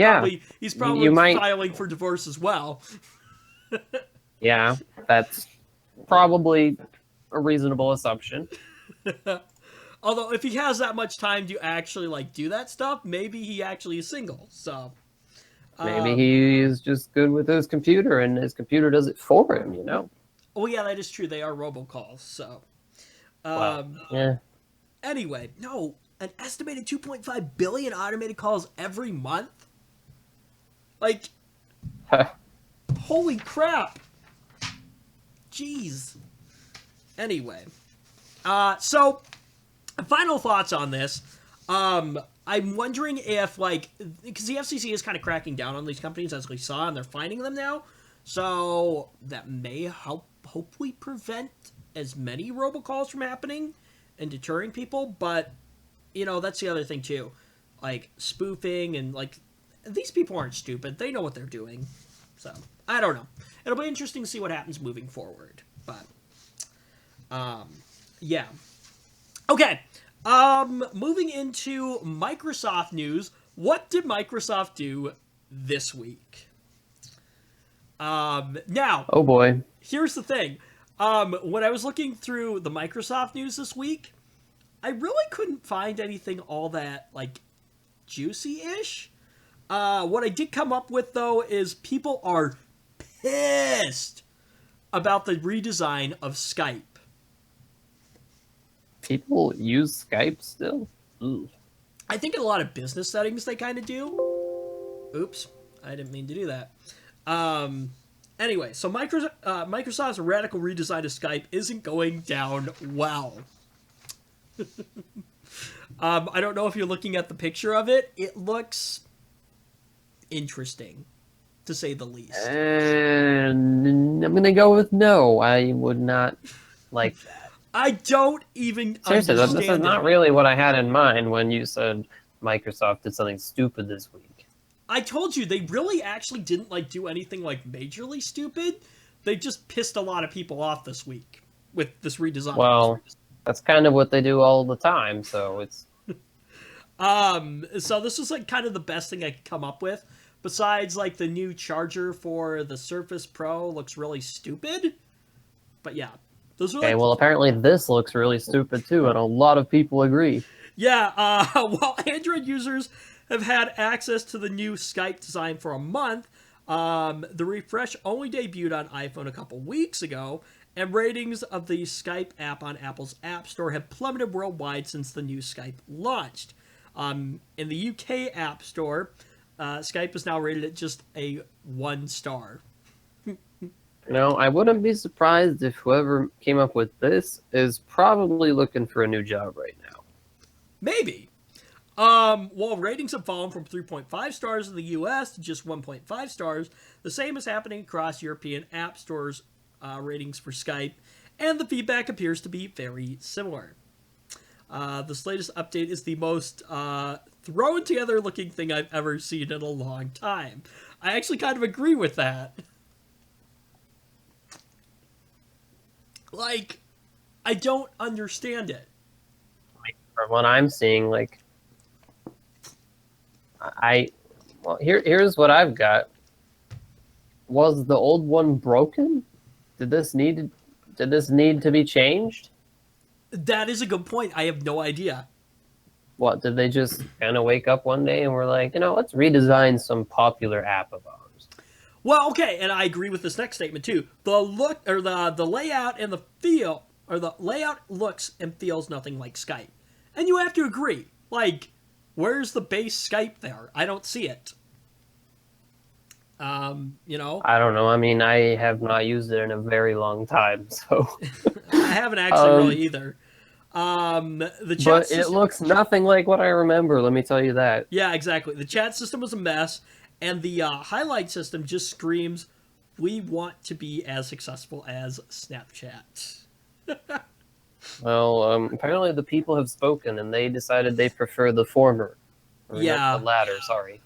[SPEAKER 1] he's probably filing for divorce as well.
[SPEAKER 2] Yeah, that's probably a reasonable assumption.
[SPEAKER 1] Although, if he has that much time to actually, like, do that stuff, maybe he actually is single, so...
[SPEAKER 2] Maybe he is just good with his computer, and his computer does it for him, you know?
[SPEAKER 1] Oh, yeah, that is true. They are robocalls, so...
[SPEAKER 2] yeah.
[SPEAKER 1] Anyway, no, an estimated 2.5 billion automated calls every month? Like, holy crap. Jeez. Anyway. So, final thoughts on this. I'm wondering if, like, because the FCC is kind of cracking down on these companies, as we saw, and they're finding them now. So, that may help hopefully prevent as many robocalls from happening and deterring people. But that's the other thing too, like spoofing and like these people aren't stupid. They know what they're doing. So I don't know. It'll be interesting to see what happens moving forward. But yeah. Okay. Moving into Microsoft news. What did Microsoft do this week? Now,
[SPEAKER 2] oh boy.
[SPEAKER 1] Here's the thing. When I was looking through the Microsoft news this week, I really couldn't find anything all that like juicy-ish. What I did come up with though is people are pissed about the redesign of Skype.
[SPEAKER 2] People use Skype still? Ooh.
[SPEAKER 1] I think in a lot of business settings they kind of do. Oops, I didn't mean to do that. Anyway, so Microsoft's radical redesign of Skype isn't going down well. I don't know if you're looking at the picture of it. It looks interesting, to say the least.
[SPEAKER 2] And I'm gonna go with no. I would not like that.
[SPEAKER 1] I don't even
[SPEAKER 2] Seriously,
[SPEAKER 1] understand
[SPEAKER 2] this is not really what I had in mind when you said Microsoft did something stupid this week.
[SPEAKER 1] I told you, they really actually didn't like do anything like majorly stupid. They just pissed a lot of people off this week with this redesign.
[SPEAKER 2] Well, that's kind of what they do all the time, so it's...
[SPEAKER 1] So this was like kind of the best thing I could come up with. Besides, like, the new charger for the Surface Pro looks really stupid. But yeah. Those are
[SPEAKER 2] okay,
[SPEAKER 1] like...
[SPEAKER 2] well, apparently this looks really stupid too, and a lot of people agree.
[SPEAKER 1] Yeah, while Android users have had access to the new Skype design for a month, the refresh only debuted on iPhone a couple weeks ago, and ratings of the Skype app on Apple's App Store have plummeted worldwide since the new Skype launched. In the UK App Store, Skype is now rated at just a 1 star.
[SPEAKER 2] I wouldn't be surprised if whoever came up with this is probably looking for a new job right now.
[SPEAKER 1] Maybe. While ratings have fallen from 3.5 stars in the US to just 1.5 stars, the same is happening across European app stores' ratings for Skype, and the feedback appears to be very similar. This latest update is the most thrown together looking thing I've ever seen in a long time. I actually kind of agree with that. Like, I don't understand it.
[SPEAKER 2] From what I'm seeing, like, here's what I've got. Was the old one broken? Did this need to be changed?
[SPEAKER 1] That is a good point. I have no idea.
[SPEAKER 2] What, did they just kind of wake up one day and were like, let's redesign some popular app of ours?
[SPEAKER 1] Well, okay, and I agree with this next statement too. The look or the layout and the feel, or the layout looks and feels nothing like Skype. And you have to agree. Like, where's the base Skype there? I don't see it.
[SPEAKER 2] I don't know. I mean, I have not used it in a very long time, so
[SPEAKER 1] I haven't actually really either. The chat
[SPEAKER 2] but
[SPEAKER 1] system,
[SPEAKER 2] it looks nothing like what I remember, let me tell you that.
[SPEAKER 1] Yeah, exactly. The chat system was a mess, and the highlight system just screams, "We want to be as successful as Snapchat."
[SPEAKER 2] Well, apparently the people have spoken, and they decided they prefer the former.
[SPEAKER 1] Yeah.
[SPEAKER 2] Not the latter, sorry.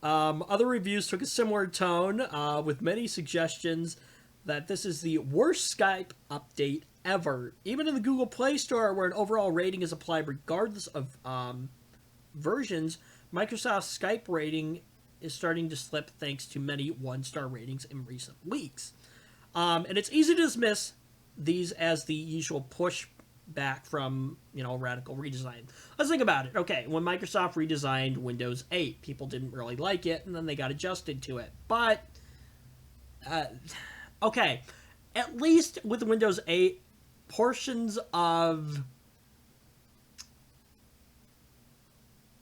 [SPEAKER 1] Other reviews took a similar tone, with many suggestions that this is the worst Skype update ever. Even in the Google Play Store, where an overall rating is applied regardless of versions, Microsoft's Skype rating is starting to slip thanks to many 1-star ratings in recent weeks. And it's easy to dismiss these as the usual pushback from, radical redesign. Let's think about it. Okay, when Microsoft redesigned Windows 8, people didn't really like it, and then they got adjusted to it. But, okay, at least with Windows 8, portions of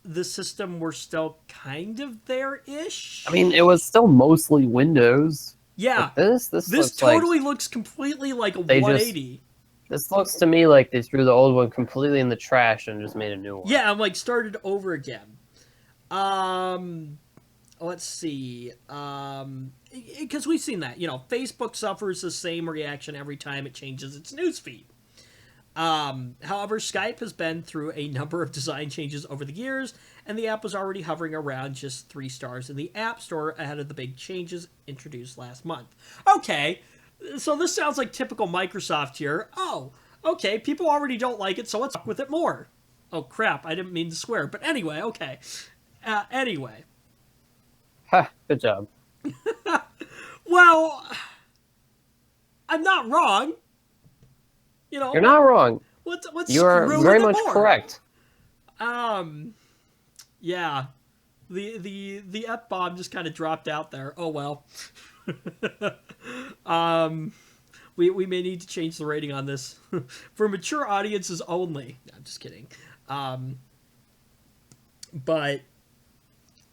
[SPEAKER 1] the system were still kind of there-ish.
[SPEAKER 2] I mean, it was still mostly Windows.
[SPEAKER 1] Yeah.
[SPEAKER 2] This
[SPEAKER 1] totally looks completely like a 180.
[SPEAKER 2] This looks to me like they threw the old one completely in the trash and just made a new one.
[SPEAKER 1] Yeah, I'm like started over again. Let's see. because we've seen that. Facebook suffers the same reaction every time it changes its newsfeed. However, Skype has been through a number of design changes over the years, and the app was already hovering around just 3 stars in the App Store ahead of the big changes introduced last month. Okay, so this sounds like typical Microsoft here. Oh, okay, people already don't like it, so let's fuck with it more. Oh crap, I didn't mean to swear, but anyway, okay. Anyway.
[SPEAKER 2] Ha, good job.
[SPEAKER 1] Well, I'm not wrong.
[SPEAKER 2] You're not wrong.
[SPEAKER 1] Let's
[SPEAKER 2] you are very much
[SPEAKER 1] more.
[SPEAKER 2] correct.
[SPEAKER 1] Yeah, the F-bomb just kind of dropped out there. Oh well. We may need to change the rating on this for mature audiences only. No, I'm just kidding. But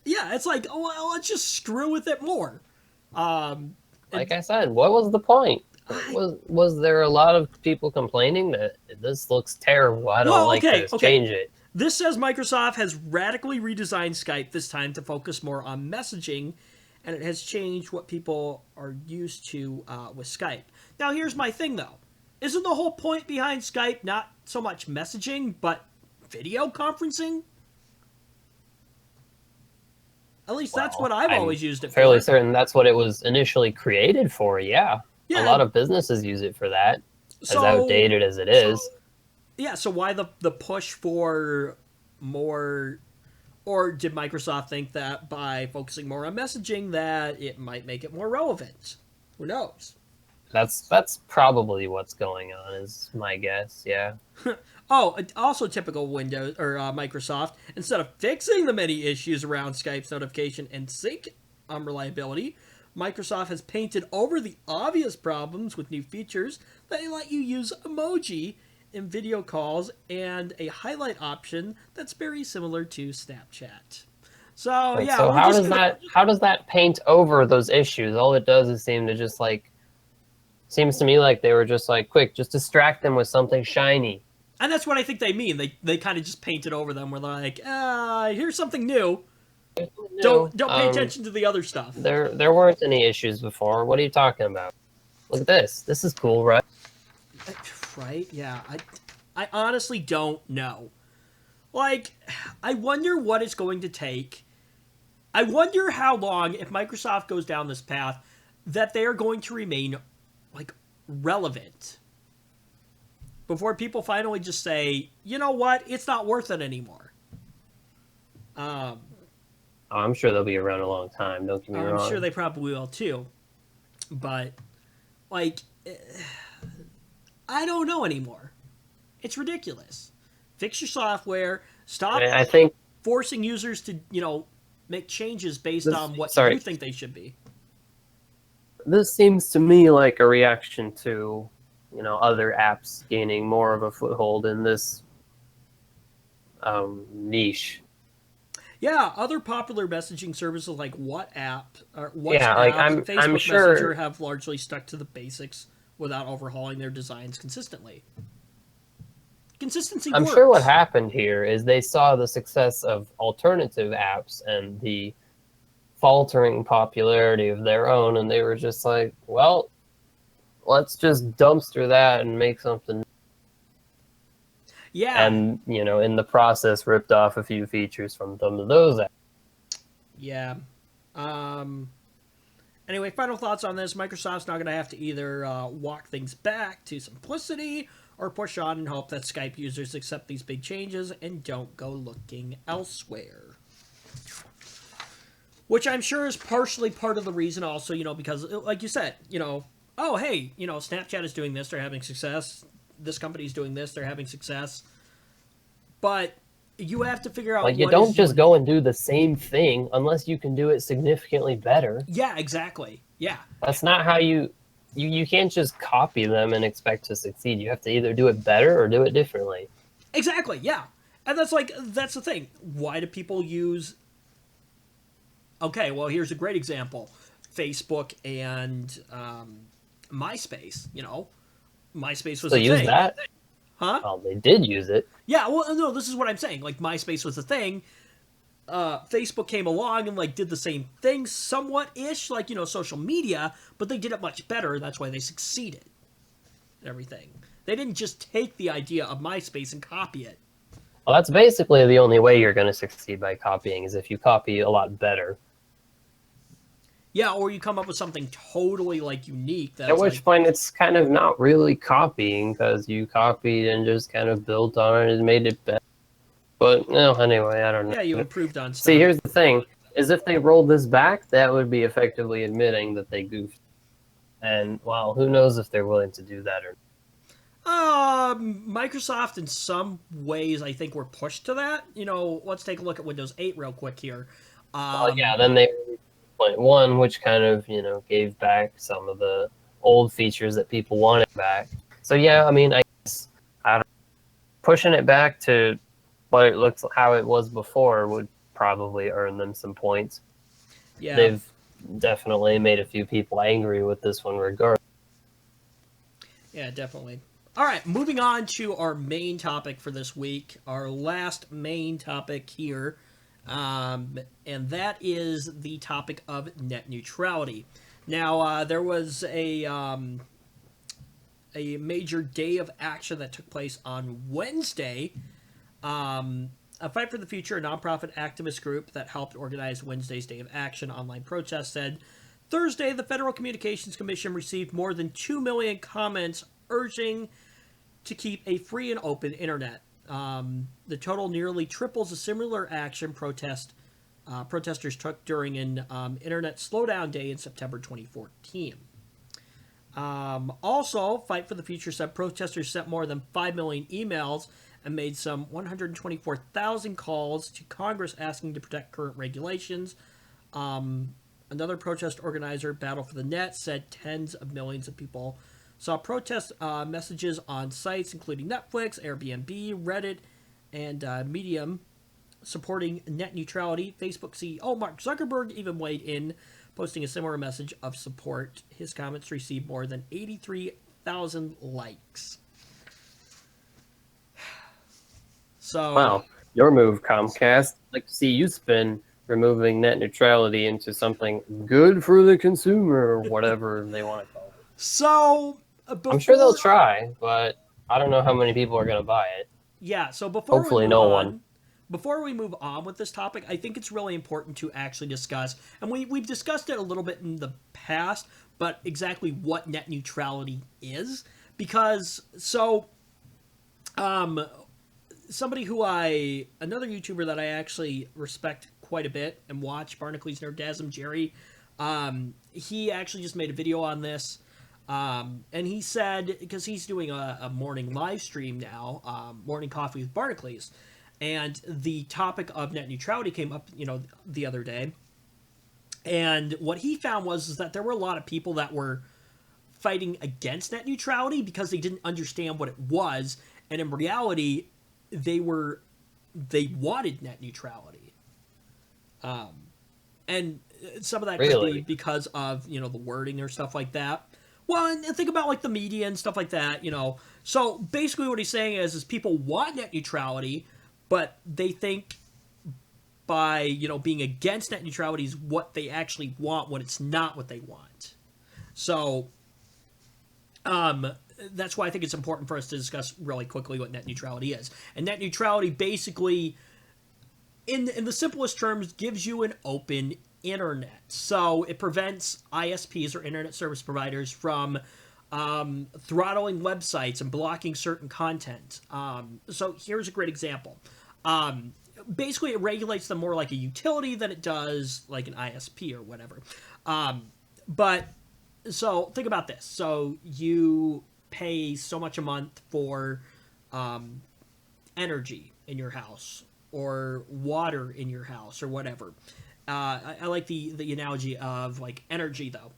[SPEAKER 1] yeah, it's like, oh, well, let's just screw with it more.
[SPEAKER 2] Like I said, what was the point? Was there a lot of people complaining that this looks terrible? I don't like this. Change it.
[SPEAKER 1] This says Microsoft has radically redesigned Skype this time to focus more on messaging, and it has changed what people are used to with Skype. Now, here's my thing, though. Isn't the whole point behind Skype not so much messaging, but video conferencing? At least that's what I've always used it for.
[SPEAKER 2] Fairly certain that's what it was initially created for, yeah. A lot of businesses use it for that, as outdated as it is.
[SPEAKER 1] So why the push for more, or did Microsoft think that by focusing more on messaging that it might make it more relevant? Who knows?
[SPEAKER 2] That's probably what's going on, is my guess, yeah.
[SPEAKER 1] Oh, also typical Windows or Microsoft, instead of fixing the many issues around Skype's notification and sync unreliability, Microsoft has painted over the obvious problems with new features that let you use emoji in video calls and a highlight option that's very similar to Snapchat. So yeah.
[SPEAKER 2] So how does that paint over those issues? All it does is seems to me like they were just like, quick, just distract them with something shiny.
[SPEAKER 1] And that's what I think they mean. They kind of just painted over them. Where they're like, here's something new. Don't pay attention to the other stuff.
[SPEAKER 2] There weren't any issues before. What are you talking about? Look at this. This is cool, right?
[SPEAKER 1] Right? Yeah. I honestly don't know. Like, I wonder what it's going to take. I wonder how long, if Microsoft goes down this path, that they are going to remain, like, relevant. Before people finally just say, you know what, it's not worth it anymore.
[SPEAKER 2] I'm sure they'll be around a long time, don't get me wrong.
[SPEAKER 1] I'm sure they probably will too. But, like, I don't know anymore. It's ridiculous. Fix your software. Stop forcing users to, make changes based on what you think they should be.
[SPEAKER 2] This seems to me like a reaction to, other apps gaining more of a foothold in this niche.
[SPEAKER 1] Yeah, other popular messaging services like WhatsApp or Facebook
[SPEAKER 2] I'm sure
[SPEAKER 1] Messenger have largely stuck to the basics without overhauling their designs consistently. Consistency works.
[SPEAKER 2] I'm sure what happened here is they saw the success of alternative apps and the faltering popularity of their own, and they were just like, well, let's just dumpster that and make something.
[SPEAKER 1] Yeah.
[SPEAKER 2] And, in the process, ripped off a few features from some of those apps.
[SPEAKER 1] Yeah. Anyway, final thoughts on this. Microsoft's not going to have to either walk things back to simplicity or push on and hope that Skype users accept these big changes and don't go looking elsewhere. Which I'm sure is partially part of the reason also, because, like you said, oh, hey, Snapchat is doing this, they're having success. This company's doing this, they're having success. But you have to figure out
[SPEAKER 2] you don't just go and do the same thing unless you can do it significantly better.
[SPEAKER 1] Yeah, exactly. Yeah.
[SPEAKER 2] That's not how you can't just copy them and expect to succeed. You have to either do it better or do it differently.
[SPEAKER 1] Exactly, yeah. And that's the thing. Why do people use... Okay, well, here's a great example. Facebook and MySpace, MySpace was a thing.
[SPEAKER 2] Use that?
[SPEAKER 1] Huh?
[SPEAKER 2] Well, they did use it.
[SPEAKER 1] Yeah, well, no, this is what I'm saying. Like, MySpace was a thing. Facebook came along and like did the same thing somewhat ish, like social media, but they did it much better. That's why they succeeded. And everything. They didn't just take the idea of MySpace and copy it.
[SPEAKER 2] Well, that's basically the only way you're going to succeed by copying, is if you copy a lot better.
[SPEAKER 1] Yeah, or you come up with something totally like unique. That's
[SPEAKER 2] At which point it's kind of not really copying, because you copied and just kind of built on it and made it better. But no, anyway, I don't know.
[SPEAKER 1] Yeah, you improved on stuff.
[SPEAKER 2] See, here's the thing: is if they rolled this back, that would be effectively admitting that they goofed. And well, who knows if they're willing to do that or not.
[SPEAKER 1] Microsoft in some ways I think we're pushed to that. Let's take a look at Windows 8 real quick here.
[SPEAKER 2] Well, yeah, then they released 0.1, which kind of, gave back some of the old features that people wanted back. So yeah, I mean, I guess pushing it back to what it looks how it was before would probably earn them some points.
[SPEAKER 1] Yeah.
[SPEAKER 2] They've definitely made a few people angry with this one regardless.
[SPEAKER 1] Yeah, definitely. All right, moving on to our main topic for this week, our last main topic here, and that is the topic of net neutrality. Now, there was a major day of action that took place on Wednesday. A Fight for the Future, a nonprofit activist group that helped organize Wednesday's Day of Action online protest, said Thursday the Federal Communications Commission received more than 2 million comments urging to keep a free and open internet. The total nearly triples a similar action protesters took during an internet slowdown day in September 2014. Also, Fight for the Future said protesters sent more than 5 million emails and made some 124,000 calls to Congress asking to protect current regulations. Another protest organizer, Battle for the Net, said tens of millions of people saw protest messages on sites including Netflix, Airbnb, Reddit, and Medium supporting net neutrality. Facebook CEO Mark Zuckerberg even weighed in, posting a similar message of support. His comments received more than 83,000 likes. So,
[SPEAKER 2] wow, your move, Comcast. I'd like to see you spin removing net neutrality into something good for the consumer, or whatever they want to call it.
[SPEAKER 1] So,
[SPEAKER 2] I'm sure they'll try, but I don't know how many people are going to buy it.
[SPEAKER 1] Yeah, so before
[SPEAKER 2] hopefully no one.
[SPEAKER 1] Before we move on with this topic, I think it's really important to actually discuss, and we've discussed it a little bit in the past, but exactly what net neutrality is. Because, another YouTuber that I actually respect quite a bit and watch, Barnacules Nerdasm, Jerry, he actually just made a video on this, and he said, because he's doing a morning live stream now, Morning Coffee with Barnacules, and the topic of net neutrality came up, the other day, and what he found was that there were a lot of people that were fighting against net neutrality because they didn't understand what it was, and in reality, they wanted net neutrality, and some of that could be because of the wording or stuff like that. Well, and think about like the media and stuff like that, So basically, what he's saying is people want net neutrality, but they think by being against net neutrality is what they actually want when it's not what they want. So, that's why I think it's important for us to discuss really quickly what net neutrality is. And net neutrality basically, in the simplest terms, gives you an open internet. So it prevents ISPs or internet service providers from throttling websites and blocking certain content. So here's a great example. Basically, it regulates them more like a utility than it does like an ISP or whatever. But so think about this. So you pay so much a month for energy in your house or water in your house or whatever. I like the analogy of like energy though.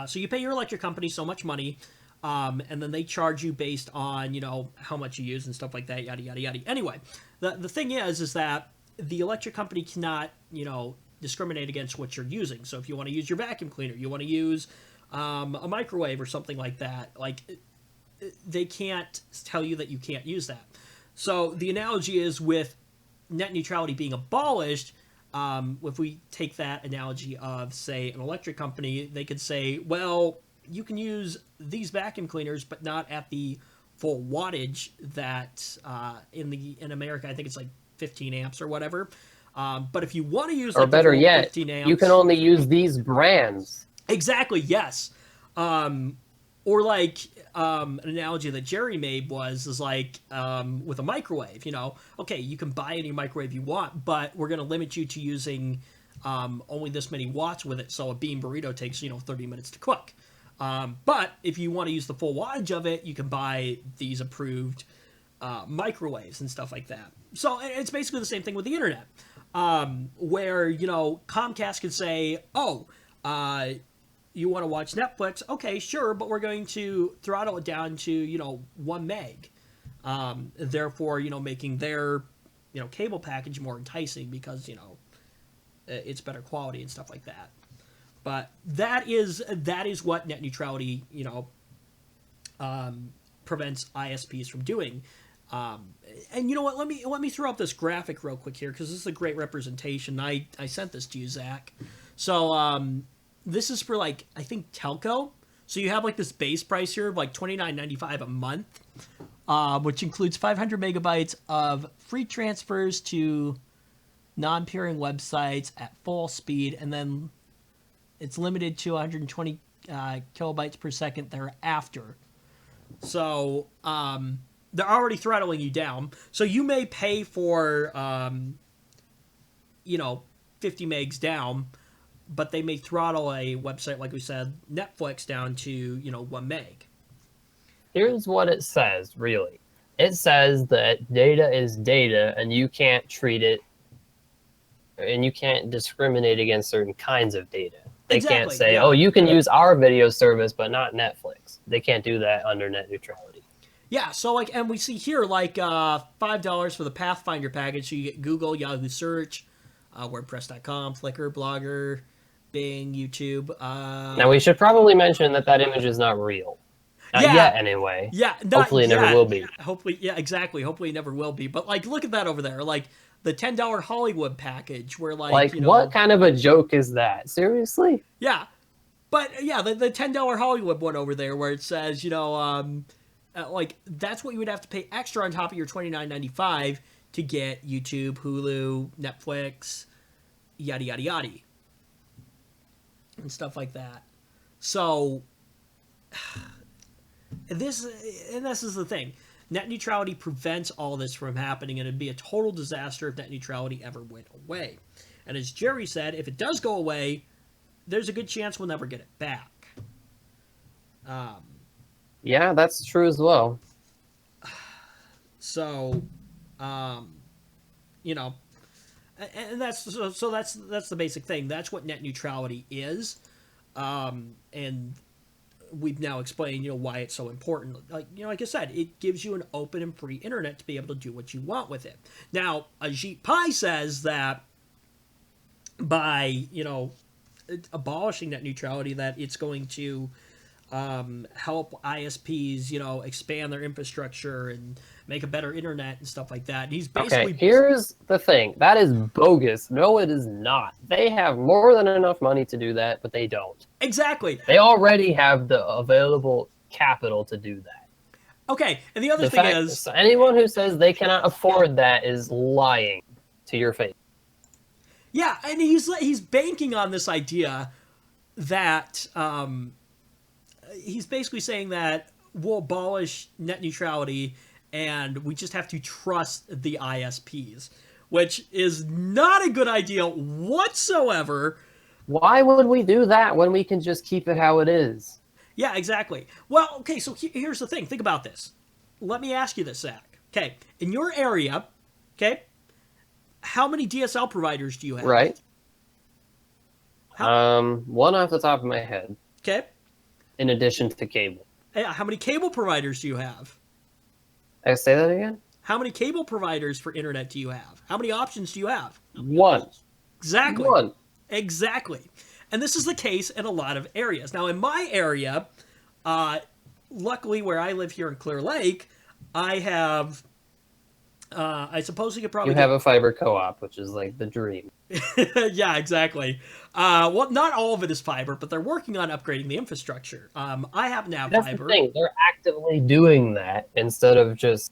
[SPEAKER 1] So you pay your electric company so much money, and then they charge you based on how much you use and stuff like that, yada yada yada. Anyway, the thing is that the electric company cannot discriminate against what you're using. So if you want to use your vacuum cleaner, you want to use a microwave or something like that, like they can't tell you that you can't use that. So the analogy is with net neutrality being abolished, if we take that analogy of, say, an electric company, they could say, well, you can use these vacuum cleaners, but not at the full wattage that in America, I think it's like 15 amps or whatever. But if you want to use,
[SPEAKER 2] or
[SPEAKER 1] like, the
[SPEAKER 2] better
[SPEAKER 1] full
[SPEAKER 2] yet,
[SPEAKER 1] 15 amps,
[SPEAKER 2] you can only use these brands.
[SPEAKER 1] Exactly, yes. Or like an analogy that Jerry made is like with a microwave. Okay, you can buy any microwave you want, but we're going to limit you to using only this many watts with it. So a bean burrito takes 30 minutes to cook. But if you want to use the full wattage of it, you can buy these approved microwaves and stuff like that. So it's basically the same thing with the internet, where Comcast could say, oh, you want to watch Netflix? Okay, sure, but we're going to throttle it down to 1 meg, therefore making their cable package more enticing because it's better quality and stuff like that. But that is what net neutrality prevents ISPs from doing. And you know what? Let me throw up this graphic real quick here because this is a great representation. I sent this to you, Zach. So this is for, like, I think telco. So you have like this base price here of like $29.95 a month, which includes 500 megabytes of free transfers to non-peering websites at full speed, and then it's limited to 120 kilobytes per second thereafter. So they're already throttling you down. So you may pay for 50 megs down, but they may throttle a website, like we said, Netflix, down to 1 meg.
[SPEAKER 2] Here's what it says, really. It says that data is data, and you can't treat it, and you can't discriminate against certain kinds of data. They can't say,
[SPEAKER 1] yeah.
[SPEAKER 2] oh, you can use our video service, but not Netflix. They can't do that under net neutrality.
[SPEAKER 1] Yeah, so like, and we see here like $5 for the Pathfinder package, so you get Google, Yahoo Search, WordPress.com, Flickr, Blogger, Bing, YouTube.
[SPEAKER 2] Now we should probably mention that image is not real. Not yet, anyway.
[SPEAKER 1] Yeah,
[SPEAKER 2] hopefully it never will be.
[SPEAKER 1] Hopefully, yeah, exactly. Hopefully it never will be. But like, look at that over there. Like the $10 Hollywood package, where like
[SPEAKER 2] what kind of a joke is that? Seriously?
[SPEAKER 1] Yeah, but yeah, the $10 Hollywood one over there, where it says like that's what you would have to pay extra on top of your $29.95 to get YouTube, Hulu, Netflix, yada yada yada, and stuff like that. So this is the thing. Net neutrality prevents all this from happening, and it'd be a total disaster if net neutrality ever went away. And as Jerry said, if it does go away, there's a good chance we'll never get it back.
[SPEAKER 2] Yeah, that's true as well.
[SPEAKER 1] So, and that's the basic thing. That's what net neutrality is, and we've now explained why it's so important. Like I said, it gives you an open and free internet to be able to do what you want with it. Now, Ajit Pai says that by abolishing net neutrality, that it's going to help ISPs, expand their infrastructure and make a better internet and stuff like that. And he's basically...
[SPEAKER 2] Okay, here's the thing. That is bogus. No, it is not. They have more than enough money to do that, but they don't.
[SPEAKER 1] Exactly.
[SPEAKER 2] They already have the available capital to do that.
[SPEAKER 1] Okay, and the other thing is...
[SPEAKER 2] anyone who says they cannot afford that is lying to your face.
[SPEAKER 1] Yeah, and he's banking on this idea that... he's basically saying that we'll abolish net neutrality and we just have to trust the ISPs, which is not a good idea whatsoever.
[SPEAKER 2] Why would we do that when we can just keep it how it is?
[SPEAKER 1] Yeah, exactly. Well, okay, so here's the thing. Think about this. Let me ask you this, Zach. Okay, in your area, okay, how many DSL providers do you have?
[SPEAKER 2] Right. One off the top of my head.
[SPEAKER 1] Okay.
[SPEAKER 2] In addition to cable.
[SPEAKER 1] How many cable providers do you have?
[SPEAKER 2] I say that again?
[SPEAKER 1] How many cable providers for internet do you have? How many options do you have?
[SPEAKER 2] One.
[SPEAKER 1] Exactly.
[SPEAKER 2] One.
[SPEAKER 1] Exactly. And this is the case in a lot of areas. Now, in my area, luckily where I live here in Clear Lake, I have I suppose we could
[SPEAKER 2] You
[SPEAKER 1] probably
[SPEAKER 2] have
[SPEAKER 1] get.
[SPEAKER 2] a fiber co-op, which is like the dream.
[SPEAKER 1] Yeah, exactly. Well, not all of it is fiber, but they're working on upgrading the infrastructure. I happen to have
[SPEAKER 2] That's the
[SPEAKER 1] fiber.
[SPEAKER 2] thing. They're actively doing that instead of just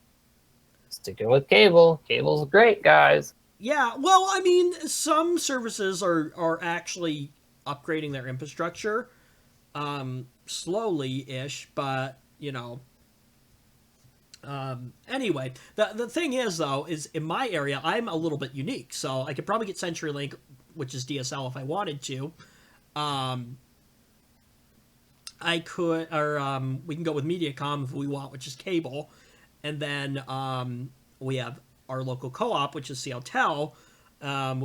[SPEAKER 2] sticking with cable. Cable's great, guys.
[SPEAKER 1] Yeah, well, I mean, some services are actually upgrading their infrastructure, slowly ish, but anyway, the thing is though, is in my area I'm a little bit unique, so I could probably get CenturyLink, which is DSL, if I wanted to. Um, I could, or we can go with MediaCom if we want, which is cable, and then we have our local co-op, which is CLTel,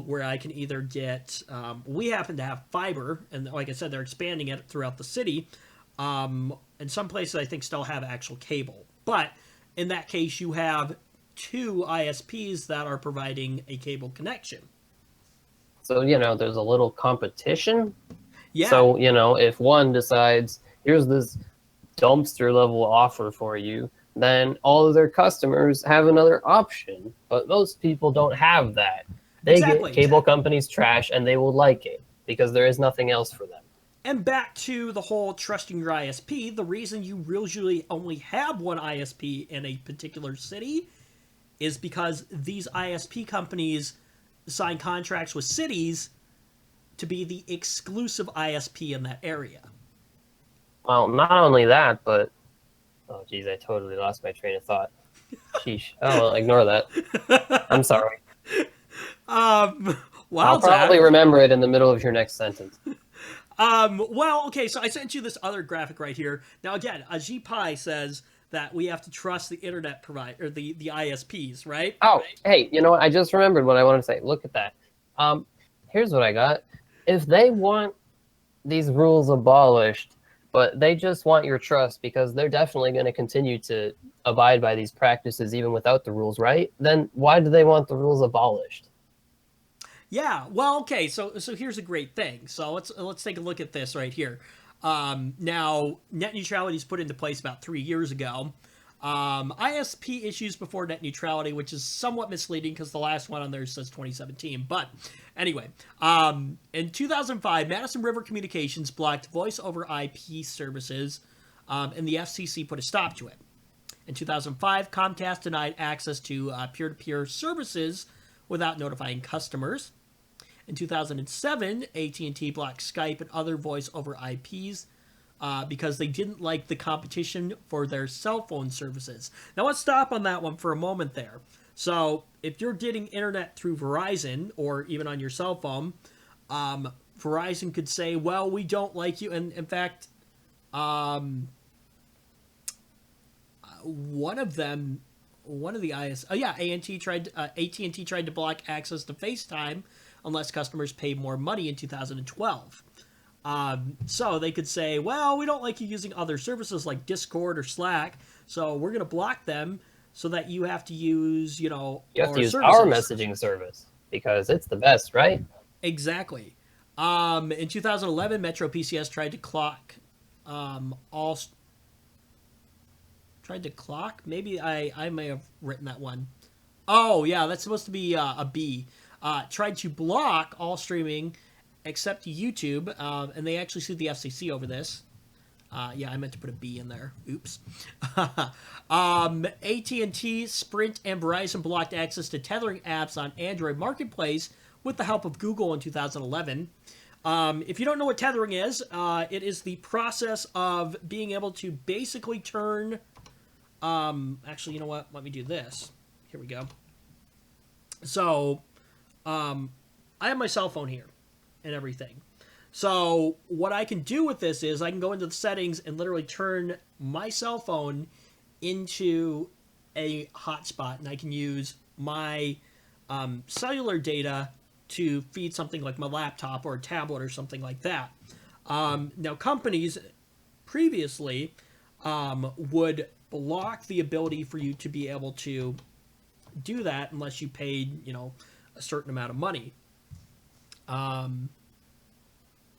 [SPEAKER 1] where I can either get. We happen to have fiber, and like I said, they're expanding it throughout the city. And some places I think still have actual cable, but in that case, you have two ISPs that are providing a cable connection.
[SPEAKER 2] So, there's a little competition.
[SPEAKER 1] Yeah,
[SPEAKER 2] So, if one decides, here's this dumpster level offer for you, then all of their customers have another option. But most people don't have that. They get
[SPEAKER 1] exactly.
[SPEAKER 2] cable companies trash and they will like it because there is nothing else for them.
[SPEAKER 1] And back to the whole trusting your ISP, the reason you usually only have one ISP in a particular city is because these ISP companies sign contracts with cities to be the exclusive ISP in that area.
[SPEAKER 2] Well, not only that, but oh geez, I totally lost my train of thought. Sheesh. Oh, well, ignore that. I'm sorry.
[SPEAKER 1] Um,
[SPEAKER 2] I'll
[SPEAKER 1] wow,
[SPEAKER 2] probably
[SPEAKER 1] Zach.
[SPEAKER 2] remember it in the middle of your next sentence.
[SPEAKER 1] Well, okay, so I sent you this other graphic right here. Now, again, Ajit Pai says that we have to trust the internet provider, or the ISPs, right?
[SPEAKER 2] Oh, hey, you know what? I just remembered what I wanted to say. Look at that. Here's what I got. If they want these rules abolished, but they just want your trust because they're definitely going to continue to abide by these practices even without the rules, right? Then why do they want the rules abolished?
[SPEAKER 1] Yeah. Well, okay. So here's a great thing. So let's take a look at this right here. Now, net neutrality is put into place about 3 years ago. ISP issues before net neutrality, which is somewhat misleading because the last one on there says 2017. But anyway, in 2005, Madison River Communications blocked voice over IP services, and the FCC put a stop to it. In 2005, Comcast denied access to peer-to-peer services without notifying customers. In 2007, AT&T blocked Skype and other voice over IPs because they didn't like the competition for their cell phone services. Now let's stop on that one for a moment there. So if you're getting internet through Verizon or even on your cell phone, Verizon could say, well, we don't like you. And in fact, one of the AT&T tried to block access to FaceTime unless customers paid more money in 2012. So they could say, well, we don't like you using other services like Discord or Slack, so we're going to block them so that you have to use,
[SPEAKER 2] You have
[SPEAKER 1] our
[SPEAKER 2] to use
[SPEAKER 1] services.
[SPEAKER 2] our messaging service because it's the best, right?
[SPEAKER 1] Exactly. In 2011, Metro PCS tried to clock Maybe I may have written that one. Oh, yeah, that's supposed to be a B. Tried to block all streaming except YouTube, and they actually sued the FCC over this. Yeah, I meant to put a B in there. Oops. AT&T, Sprint, and Verizon blocked access to tethering apps on Android Marketplace with the help of Google in 2011. If you don't know what tethering is, it is the process of being able to basically turn... actually, you know what? Let me do this. Here we go. So, I have my cell phone here and everything. So, what I can do with this is I can go into the settings and literally turn my cell phone into a hotspot, and I can use my cellular data to feed something like my laptop or a tablet or something like that. Now, companies previously would block the ability for you to be able to do that unless you paid, a certain amount of money.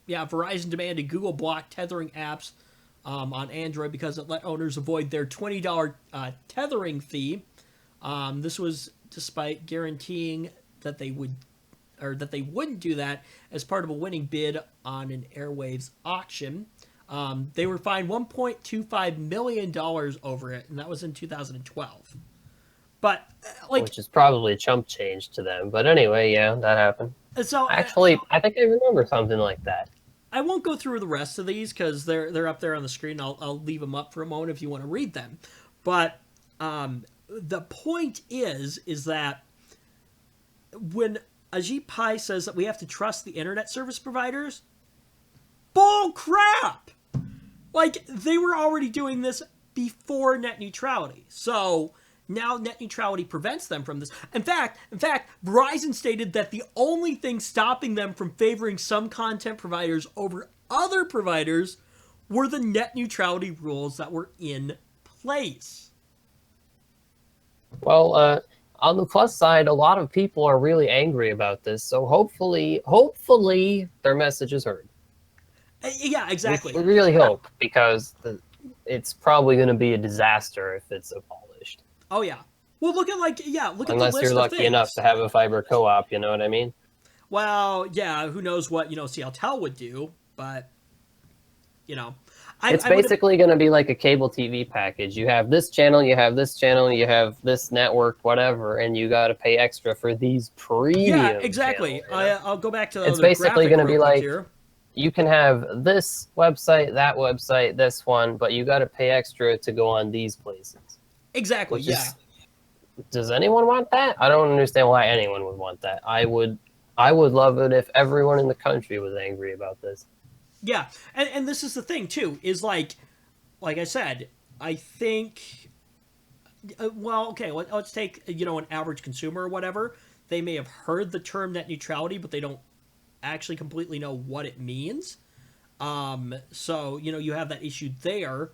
[SPEAKER 1] Verizon demanded Google block tethering apps on Android because it let owners avoid their $20 tethering fee. This was despite guaranteeing that they would, or that they wouldn't do that as part of a winning bid on an airwaves auction. They were fined $1.25 million over it, and that was in 2012. But
[SPEAKER 2] which is probably chump change to them. But anyway, yeah, that happened.
[SPEAKER 1] So
[SPEAKER 2] actually, I think I remember something like that.
[SPEAKER 1] I won't go through the rest of these because they're up there on the screen. I'll leave them up for a moment if you want to read them. But the point is that when Ajit Pai says that we have to trust the internet service providers, bull crap! Like, they were already doing this before net neutrality. So now net neutrality prevents them from this. In fact, Verizon stated that the only thing stopping them from favoring some content providers over other providers were the net neutrality rules that were in place.
[SPEAKER 2] Well, on the plus side, a lot of people are really angry about this. So hopefully their message is heard.
[SPEAKER 1] Yeah, exactly.
[SPEAKER 2] We really hope, because it's probably going to be a disaster if it's abolished.
[SPEAKER 1] Oh yeah. Well, look at the list of things.
[SPEAKER 2] Unless you're lucky enough to have a fiber co-op, you know what I mean?
[SPEAKER 1] Well, yeah. Who knows what CLTel would do, but
[SPEAKER 2] it's basically going to be like a cable TV package. You have this channel, you have this channel, you have this network, whatever, and you got to pay extra for these premium.
[SPEAKER 1] Yeah, exactly. Channels, I'll go back to
[SPEAKER 2] it's basically going to be like
[SPEAKER 1] here.
[SPEAKER 2] You can have this website, that website, this one, but you got to pay extra to go on these places.
[SPEAKER 1] Exactly. Yeah.
[SPEAKER 2] Does anyone want that? I don't understand why anyone would want that. I would love it if everyone in the country was angry about this.
[SPEAKER 1] Yeah, and this is the thing too. Is like I said, I think. Well, okay. Let's take an average consumer or whatever. They may have heard the term net neutrality, but they don't actually completely know what it means. So you have that issue there.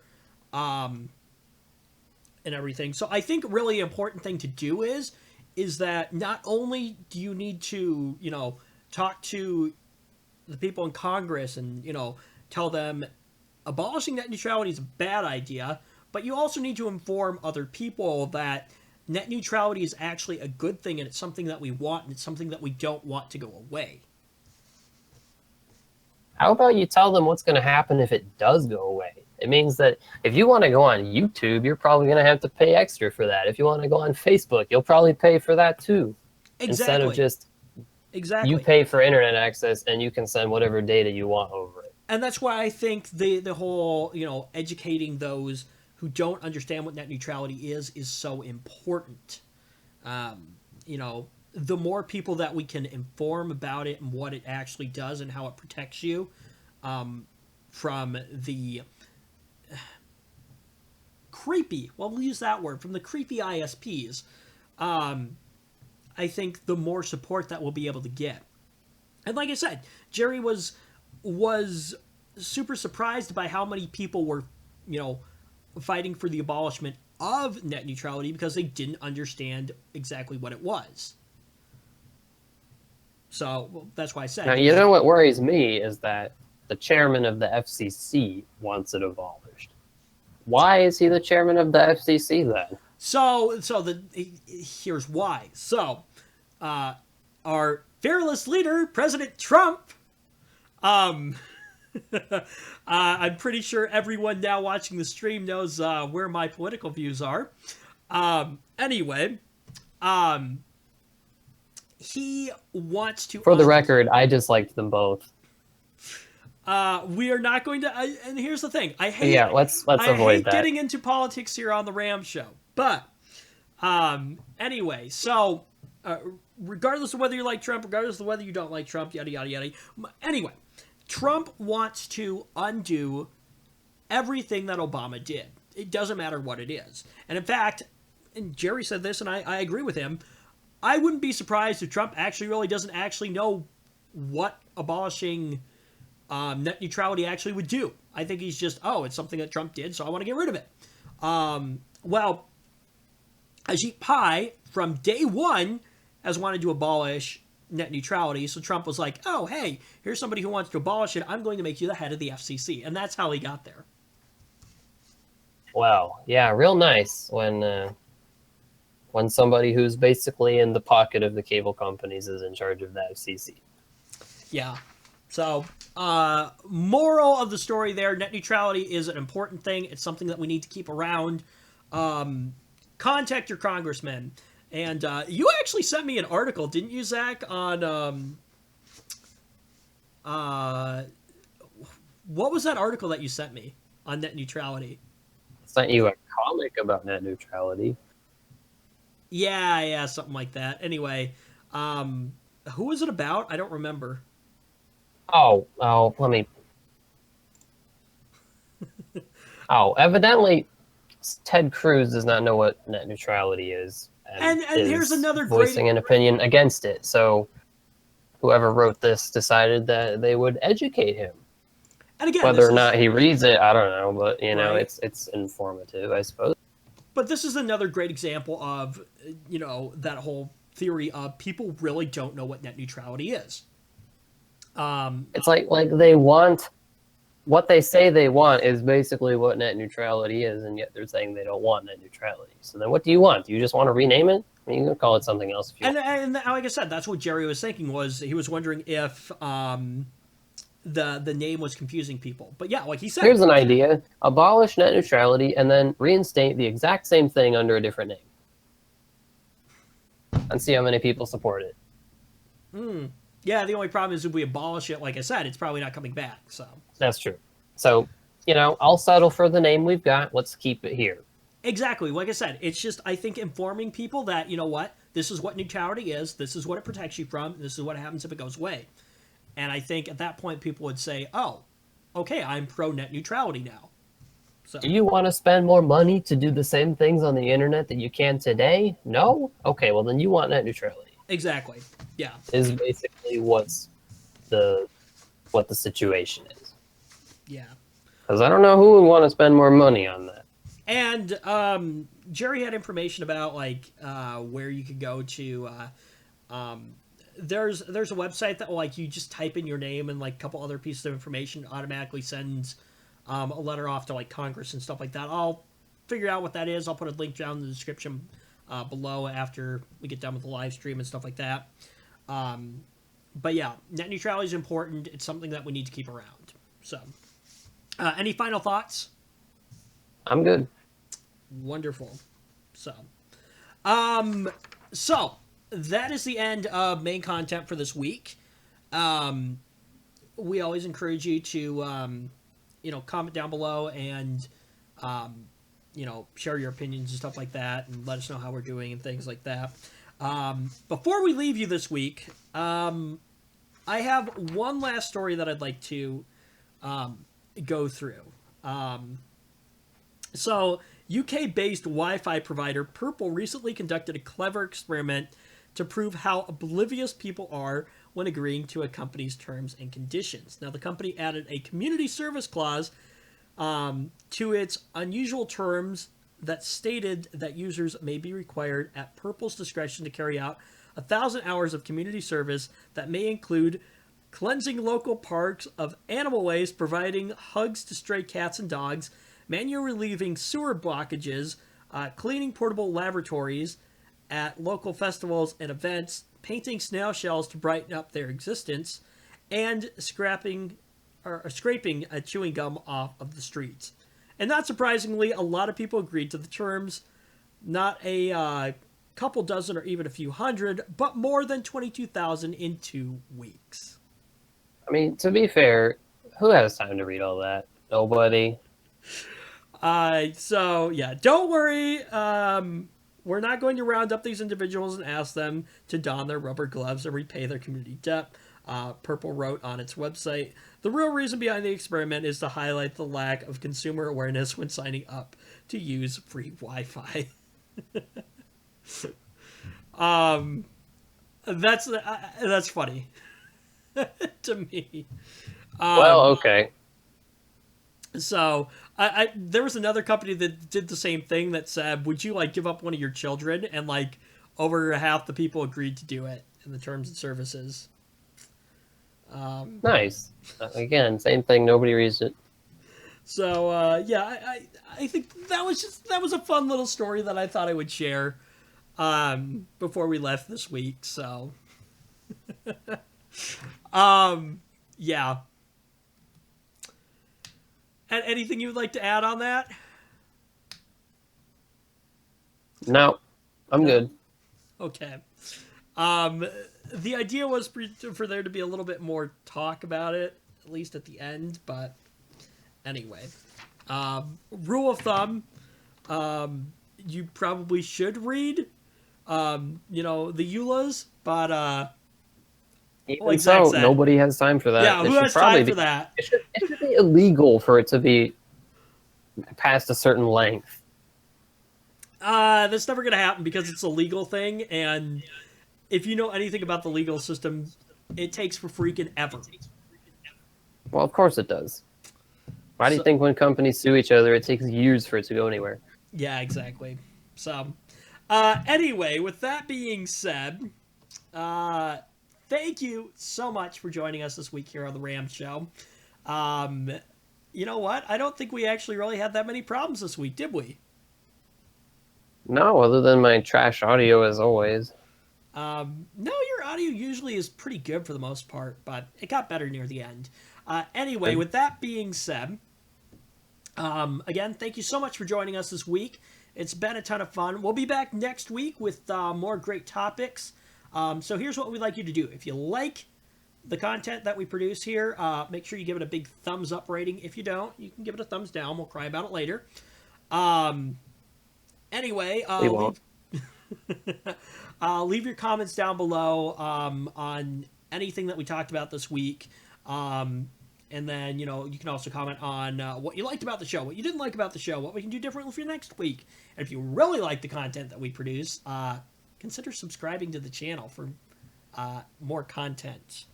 [SPEAKER 1] And everything. So I think really important thing to do is that not only do you need to, talk to the people in Congress and, tell them abolishing net neutrality is a bad idea, but you also need to inform other people that net neutrality is actually a good thing and it's something that we want and it's something that we don't want to go away.
[SPEAKER 2] How about you tell them what's going to happen if it does go away? It means that if you want to go on YouTube, you're probably going to have to pay extra for that. If you want to go on Facebook, you'll probably pay for that too.
[SPEAKER 1] Exactly.
[SPEAKER 2] Instead of just you pay for internet access and you can send whatever data you want over it.
[SPEAKER 1] And that's why I think the whole, educating those who don't understand what net neutrality is so important. The more people that we can inform about it and what it actually does and how it protects you from the creepy, well, we'll use that word, from the creepy ISPs, I think the more support that we'll be able to get. And like I said, Jerry was super surprised by how many people were, fighting for the abolishment of net neutrality because they didn't understand exactly what it was. So that's why I said.
[SPEAKER 2] Now, you know what worries me is that the chairman of the FCC wants it abolished. Why is he the chairman of the FCC then?
[SPEAKER 1] Here's why. So, our fearless leader, President Trump, I'm pretty sure everyone now watching the stream knows where my political views are. Anyway, he wants to.
[SPEAKER 2] For the record, I disliked them both.
[SPEAKER 1] We are not going to. And here's the thing: I hate.
[SPEAKER 2] Yeah, let's avoid that.
[SPEAKER 1] Getting into politics here on the Ram Show, but anyway, so regardless of whether you like Trump, regardless of whether you don't like Trump, yada yada yada. Anyway, Trump wants to undo everything that Obama did. It doesn't matter what it is, and in fact, and Jerry said this, and I agree with him. I wouldn't be surprised if Trump actually really doesn't actually know what abolishing net neutrality actually would do. I think he's just, it's something that Trump did, so I want to get rid of it. Well, Ajit Pai, from day one, has wanted to abolish net neutrality, so Trump was like, oh, hey, here's somebody who wants to abolish it. I'm going to make you the head of the FCC. And that's how he got there.
[SPEAKER 2] Wow. Yeah, real nice when when somebody who's basically in the pocket of the cable companies is in charge of the FCC.
[SPEAKER 1] Yeah. So, moral of the story there, net neutrality is an important thing. It's something that we need to keep around. Contact your congressman. And you actually sent me an article, didn't you, Zach, on... what was that article that you sent me on net neutrality?
[SPEAKER 2] I sent you a comic about net neutrality.
[SPEAKER 1] Yeah, something like that. Anyway, who was it about? I don't remember.
[SPEAKER 2] Oh, let me... Oh, evidently, Ted Cruz does not know what net neutrality is.
[SPEAKER 1] And here's another
[SPEAKER 2] voicing an opinion against it. So whoever wrote this decided that they would educate him.
[SPEAKER 1] And again,
[SPEAKER 2] whether or not he reads it, I don't know, but you know,
[SPEAKER 1] right.
[SPEAKER 2] it's informative, I suppose.
[SPEAKER 1] But this is another great example of, you know, that whole theory of people really don't know what net neutrality is.
[SPEAKER 2] It's like they want what they say they want is basically what net neutrality is, and yet they're saying they don't want net neutrality. So then, what do you want? Do you just want to rename it? I mean, you can call it something else if you want.
[SPEAKER 1] And like I said, that's what Jerry was thinking. Was he was wondering if the name was confusing people. But yeah, like he said,
[SPEAKER 2] here's an idea: abolish net neutrality and then reinstate the exact same thing under a different name, and see how many people support it.
[SPEAKER 1] Yeah, the only problem is if we abolish it, like I said, it's probably not coming back. So
[SPEAKER 2] that's true. So, you know, I'll settle for the name we've got. Let's keep it here.
[SPEAKER 1] Exactly. Like I said, it's just, I think, informing people that, you know what, this is what neutrality is, this is what it protects you from, this is what happens if it goes away. And I think at that point people would say, oh, okay, I'm pro net neutrality now. So,
[SPEAKER 2] do you want to spend more money to do the same things on the internet that you can today? No? Okay, well then you want net neutrality.
[SPEAKER 1] Exactly. Yeah.
[SPEAKER 2] Is basically what the situation is.
[SPEAKER 1] Yeah.
[SPEAKER 2] Because I don't know who would want to spend more money on that.
[SPEAKER 1] And Jerry had information about like where you could go to. There's a website that like you just type in your name and like a couple other pieces of information, automatically sends a letter off to like Congress and stuff like that. I'll figure out what that is. I'll put a link down in the description below after we get done with the live stream and stuff like that. But yeah, net neutrality is important. It's something that we need to keep around. So, any final thoughts?
[SPEAKER 2] I'm good.
[SPEAKER 1] Wonderful. So that is the end of main content for this week. We always encourage you to, comment down below and, share your opinions and stuff like that, and let us know how we're doing and things like that. Before we leave you this week, I have one last story that I'd like to go through. So, UK-based Wi-Fi provider Purple recently conducted a clever experiment to prove how oblivious people are when agreeing to a company's terms and conditions. Now, the company added a community service clause to its unusual terms that stated that users may be required at Purple's discretion to carry out 1,000 hours of community service that may include cleansing local parks of animal waste, providing hugs to stray cats and dogs, manually relieving sewer blockages, cleaning portable lavatories at local festivals and events, painting snail shells to brighten up their existence, and scraping chewing gum off of the streets. And not surprisingly, a lot of people agreed to the terms. Not a couple dozen or even a few hundred, but more than 22,000 in 2 weeks.
[SPEAKER 2] I mean, to be fair, who has time to read all that? Nobody.
[SPEAKER 1] So, yeah, don't worry. We're not going to round up these individuals and ask them to don their rubber gloves and repay their community debt. Purple wrote on its website, the real reason behind the experiment is to highlight the lack of consumer awareness when signing up to use free Wi-Fi. That's funny to me.
[SPEAKER 2] Well, okay.
[SPEAKER 1] So there was another company that did the same thing that said, would you like give up one of your children? And like over half the people agreed to do it in the terms and services.
[SPEAKER 2] Nice. Again, same thing. Nobody reads it.
[SPEAKER 1] So yeah, I think that was a fun little story that I thought I would share. before we left this week. So, yeah. And anything you would like to add on that?
[SPEAKER 2] No, I'm good.
[SPEAKER 1] Okay. The idea was for there to be a little bit more talk about it, at least at the end. But anyway, rule of thumb: you probably should read, the EULAs, but
[SPEAKER 2] Even
[SPEAKER 1] like Zach
[SPEAKER 2] so,
[SPEAKER 1] said,
[SPEAKER 2] nobody has time for that.
[SPEAKER 1] yeah,
[SPEAKER 2] It
[SPEAKER 1] who
[SPEAKER 2] should
[SPEAKER 1] has
[SPEAKER 2] probably
[SPEAKER 1] time
[SPEAKER 2] be,
[SPEAKER 1] for that?
[SPEAKER 2] it should be illegal for it to be past a certain length.
[SPEAKER 1] That's never gonna happen because it's a legal thing, and if you know anything about the legal system, it takes for freaking ever.
[SPEAKER 2] Well, of course it does. Why do you
[SPEAKER 1] So,
[SPEAKER 2] think when companies sue each other, it takes years for it to go anywhere?
[SPEAKER 1] yeah, exactly. So, anyway, with that being said, thank you so much for joining us this week here on the Ram Show. You know what? I don't think we actually really had that many problems this week, did we?
[SPEAKER 2] No, other than my trash audio as always.
[SPEAKER 1] No, your audio usually is pretty good for the most part, but it got better near the end. Anyway, with that being said, again, thank you so much for joining us this week. It's been a ton of fun. We'll be back next week with more great topics. So here's what we'd like you to do. If you like the content that we produce here, make sure you give it a big thumbs up rating. If you don't, you can give it a thumbs down. We'll cry about it later. Anyway,
[SPEAKER 2] We won't.
[SPEAKER 1] leave your comments down below on anything that we talked about this week. And then, you can also comment on what you liked about the show, what you didn't like about the show, what we can do differently for next week. And if you really like the content that we produce, consider subscribing to the channel for more content.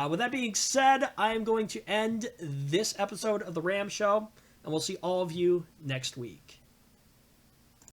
[SPEAKER 1] With that being said, I am going to end this episode of The Ram Show, and we'll see all of you next week.